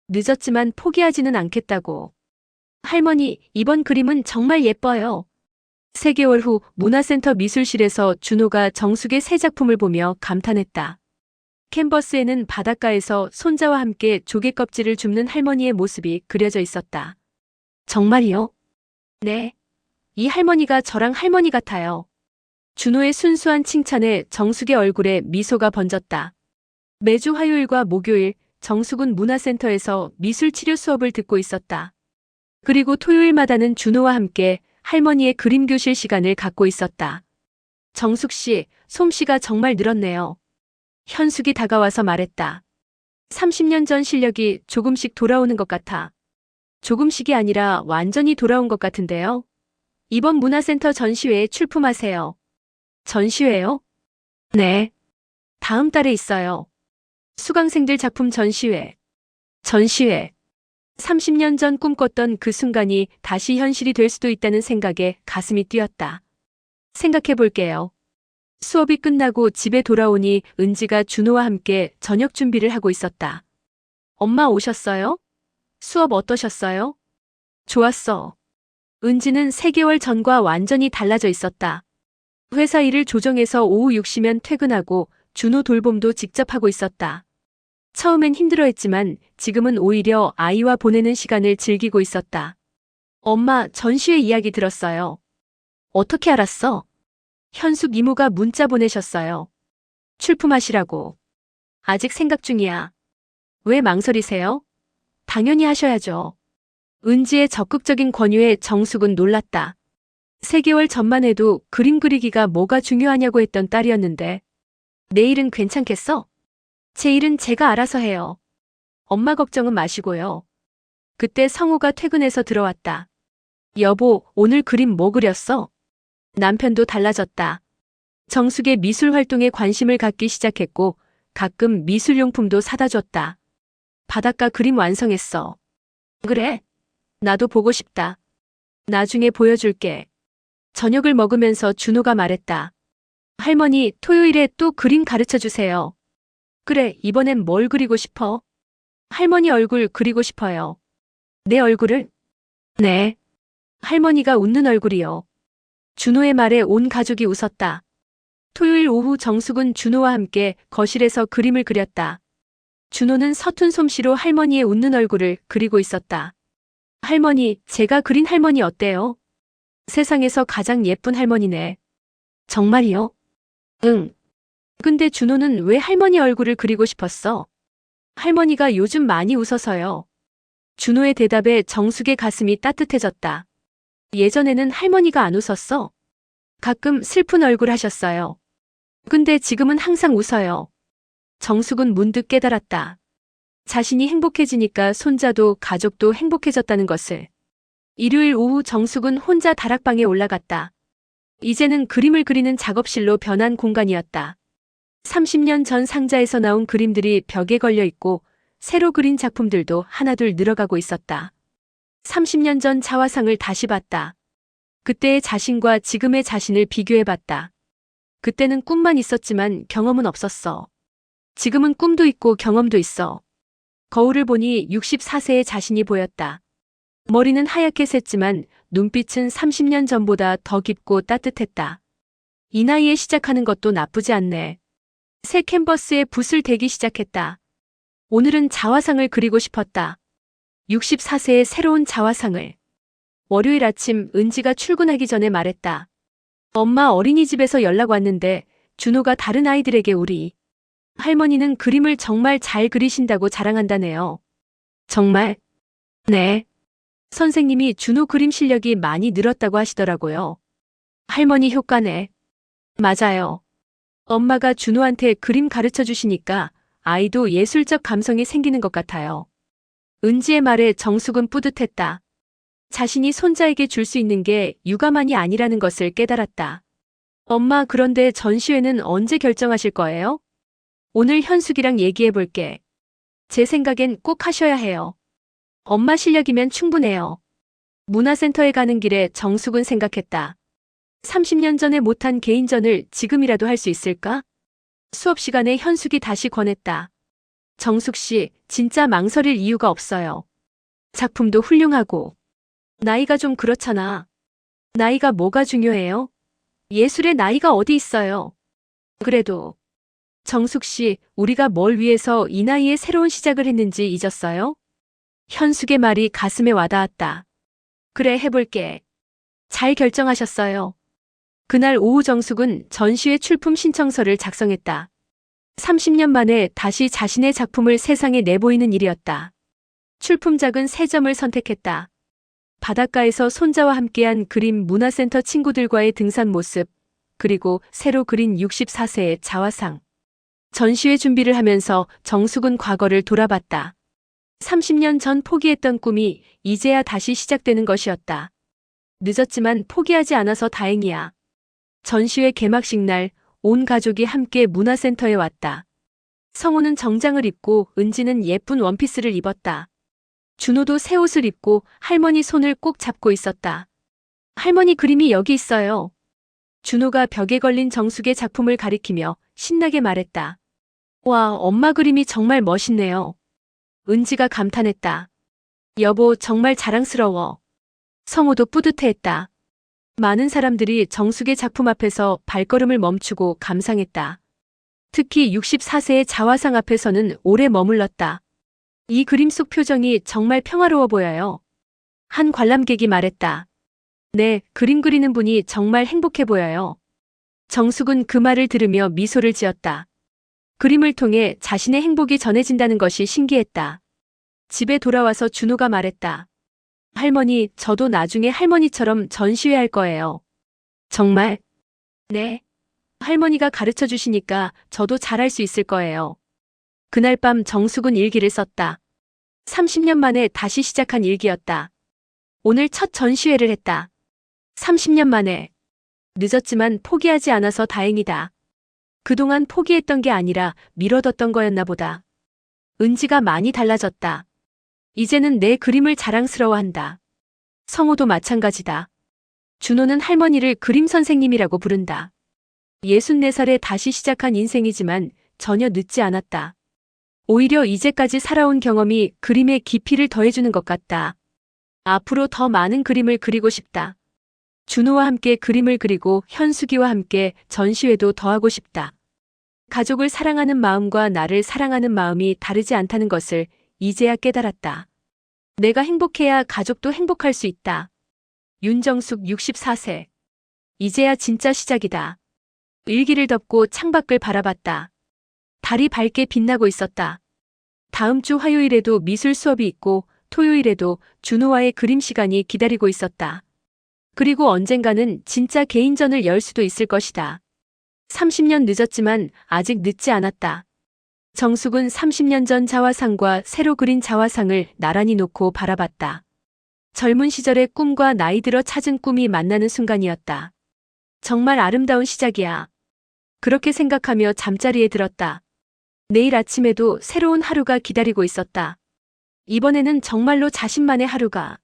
늦었지만 포기하지는 않겠다고. 할머니, 이번 그림은 정말 예뻐요. 3개월 후 문화센터 미술실에서 준호가 정숙의 새 작품을 보며 감탄했다. 캔버스에는 바닷가에서 손자와 함께 조개 껍질을 줍는 할머니의 모습이 그려져 있었다. 정말이요? 네. 이 할머니가 저랑 할머니 같아요. 준호의 순수한 칭찬에 정숙의 얼굴에 미소가 번졌다. 매주 화요일과 목요일 정숙은 문화센터에서 미술치료 수업을 듣고 있었다. 그리고 토요일마다는 준호와 함께 할머니의 그림 교실 시간을 갖고 있었다. 정숙 씨, 솜씨가 정말 늘었네요. 현숙이 다가와서 말했다. 30년 전 실력이 조금씩 돌아오는 것 같아. 조금씩이 아니라 완전히 돌아온 것 같은데요. 이번 문화센터 전시회에 출품하세요. 전시회요? 네. 다음 달에 있어요. 수강생들 작품 전시회. 전시회. 30년 전 꿈꿨던 그 순간이 다시 현실이 될 수도 있다는 생각에 가슴이 뛰었다. 생각해 볼게요. 수업이 끝나고 집에 돌아오니 은지가 준호와 함께 저녁 준비를 하고 있었다. 엄마 오셨어요? 수업 어떠셨어요? 좋았어. 은지는 3개월 전과 완전히 달라져 있었다. 회사 일을 조정해서 오후 6시면 퇴근하고 준호 돌봄도 직접 하고 있었다. 처음엔 힘들어했지만 지금은 오히려 아이와 보내는 시간을 즐기고 있었다. 엄마, 전시회 이야기 들었어요. 어떻게 알았어? 현숙 이모가 문자 보내셨어요. 출품하시라고. 아직 생각 중이야. 왜 망설이세요? 당연히 하셔야죠. 은지의 적극적인 권유에 정숙은 놀랐다. 3개월 전만 해도 그림 그리기가 뭐가 중요하냐고 했던 딸이었는데. 내 일은 괜찮겠어? 제 일은 제가 알아서 해요. 엄마 걱정은 마시고요. 그때 성우가 퇴근해서 들어왔다. 여보, 오늘 그림 뭐 그렸어? 남편도 달라졌다. 정숙의 미술 활동에 관심을 갖기 시작했고 가끔 미술용품도 사다 줬다. 바닷가 그림 완성했어. 그래? 나도 보고 싶다. 나중에 보여줄게. 저녁을 먹으면서 준호가 말했다. 할머니, 토요일에 또 그림 가르쳐 주세요. 그래, 이번엔 뭘 그리고 싶어? 할머니 얼굴 그리고 싶어요. 내 얼굴을? 네. 할머니가 웃는 얼굴이요. 준호의 말에 온 가족이 웃었다. 토요일 오후 정숙은 준호와 함께 거실에서 그림을 그렸다. 준호는 서툰 솜씨로 할머니의 웃는 얼굴을 그리고 있었다. 할머니, 제가 그린 할머니 어때요? 세상에서 가장 예쁜 할머니네. 정말이요? 응. 근데 준호는 왜 할머니 얼굴을 그리고 싶었어? 할머니가 요즘 많이 웃어서요. 준호의 대답에 정숙의 가슴이 따뜻해졌다. 예전에는 할머니가 안 웃었어. 가끔 슬픈 얼굴 하셨어요. 근데 지금은 항상 웃어요. 정숙은 문득 깨달았다. 자신이 행복해지니까 손자도 가족도 행복해졌다는 것을. 일요일 오후 정숙은 혼자 다락방에 올라갔다. 이제는 그림을 그리는 작업실로 변한 공간이었다. 30년 전 상자에서 나온 그림들이 벽에 걸려 있고 새로 그린 작품들도 하나둘 늘어가고 있었다. 30년 전 자화상을 다시 봤다. 그때의 자신과 지금의 자신을 비교해봤다. 그때는 꿈만 있었지만 경험은 없었어. 지금은 꿈도 있고 경험도 있어. 거울을 보니 64세의 자신이 보였다. 머리는 하얗게 샜지만 눈빛은 30년 전보다 더 깊고 따뜻했다. 이 나이에 시작하는 것도 나쁘지 않네. 새 캔버스에 붓을 대기 시작했다. 오늘은 자화상을 그리고 싶었다. 64세의 새로운 자화상을. 월요일 아침 은지가 출근하기 전에 말했다. 엄마 어린이집에서 연락 왔는데 준호가 다른 아이들에게 우리 할머니는 그림을 정말 잘 그리신다고 자랑한다네요. 정말? 네. 선생님이 준호 그림 실력이 많이 늘었다고 하시더라고요. 할머니 효과네. 맞아요. 엄마가 준호한테 그림 가르쳐 주시니까 아이도 예술적 감성이 생기는 것 같아요. 은지의 말에 정숙은 뿌듯했다. 자신이 손자에게 줄 수 있는 게 육아만이 아니라는 것을 깨달았다. 엄마, 그런데 전시회는 언제 결정하실 거예요? 오늘 현숙이랑 얘기해 볼게. 제 생각엔 꼭 하셔야 해요. 엄마 실력이면 충분해요. 문화센터에 가는 길에 정숙은 생각했다. 30년 전에 못한 개인전을 지금이라도 할 수 있을까? 수업 시간에 현숙이 다시 권했다. 정숙 씨, 진짜 망설일 이유가 없어요. 작품도 훌륭하고. 나이가 좀 그렇잖아. 나이가 뭐가 중요해요? 예술의 나이가 어디 있어요? 그래도. 정숙 씨, 우리가 뭘 위해서 이 나이에 새로운 시작을 했는지 잊었어요? 현숙의 말이 가슴에 와닿았다. 그래, 해볼게. 잘 결정하셨어요. 그날 오후 정숙은 전시회 출품 신청서를 작성했다. 30년 만에 다시 자신의 작품을 세상에 내보이는 일이었다. 출품작은 3점을 선택했다. 바닷가에서 손자와 함께한 그림 문화센터 친구들과의 등산 모습, 그리고 새로 그린 64세의 자화상. 전시회 준비를 하면서 정숙은 과거를 돌아봤다. 30년 전 포기했던 꿈이 이제야 다시 시작되는 것이었다. 늦었지만 포기하지 않아서 다행이야. 전시회 개막식 날 온 가족이 함께 문화센터에 왔다. 성우는 정장을 입고 은지는 예쁜 원피스를 입었다. 준호도 새 옷을 입고 할머니 손을 꼭 잡고 있었다. 할머니 그림이 여기 있어요. 준호가 벽에 걸린 정숙의 작품을 가리키며 신나게 말했다. 와, 엄마 그림이 정말 멋있네요. 은지가 감탄했다. 여보, 정말 자랑스러워. 성우도 뿌듯해했다. 많은 사람들이 정숙의 작품 앞에서 발걸음을 멈추고 감상했다. 특히 64세의 자화상 앞에서는 오래 머물렀다. 이 그림 속 표정이 정말 평화로워 보여요. 한 관람객이 말했다. 네, 그림 그리는 분이 정말 행복해 보여요. 정숙은 그 말을 들으며 미소를 지었다. 그림을 통해 자신의 행복이 전해진다는 것이 신기했다. 집에 돌아와서 준호가 말했다. 할머니, 저도 나중에 할머니처럼 전시회 할 거예요. 정말? 네. 할머니가 가르쳐 주시니까 저도 잘할 수 있을 거예요. 그날 밤 정숙은 일기를 썼다. 30년 만에 다시 시작한 일기였다. 오늘 첫 전시회를 했다. 30년 만에. 늦었지만 포기하지 않아서 다행이다. 그동안 포기했던 게 아니라 미뤄뒀던 거였나 보다. 은지가 많이 달라졌다. 이제는 내 그림을 자랑스러워한다. 성우도 마찬가지다. 준호는 할머니를 그림 선생님이라고 부른다. 64살에 다시 시작한 인생이지만 전혀 늦지 않았다. 오히려 이제까지 살아온 경험이 그림의 깊이를 더해주는 것 같다. 앞으로 더 많은 그림을 그리고 싶다. 준호와 함께 그림을 그리고 현숙이와 함께 전시회도 더 하고 싶다. 가족을 사랑하는 마음과 나를 사랑하는 마음이 다르지 않다는 것을 이제야 깨달았다. 내가 행복해야 가족도 행복할 수 있다. 윤정숙 64세. 이제야 진짜 시작이다. 일기를 덮고 창밖을 바라봤다. 달이 밝게 빛나고 있었다. 다음 주 화요일에도 미술 수업이 있고 토요일에도 준호와의 그림 시간이 기다리고 있었다. 그리고 언젠가는 진짜 개인전을 열 수도 있을 것이다. 30년 늦었지만 아직 늦지 않았다. 정숙은 30년 전 자화상과 새로 그린 자화상을 나란히 놓고 바라봤다. 젊은 시절의 꿈과 나이 들어 찾은 꿈이 만나는 순간이었다. 정말 아름다운 시작이야. 그렇게 생각하며 잠자리에 들었다. 내일 아침에도 새로운 하루가 기다리고 있었다. 이번에는 정말로 자신만의 하루가.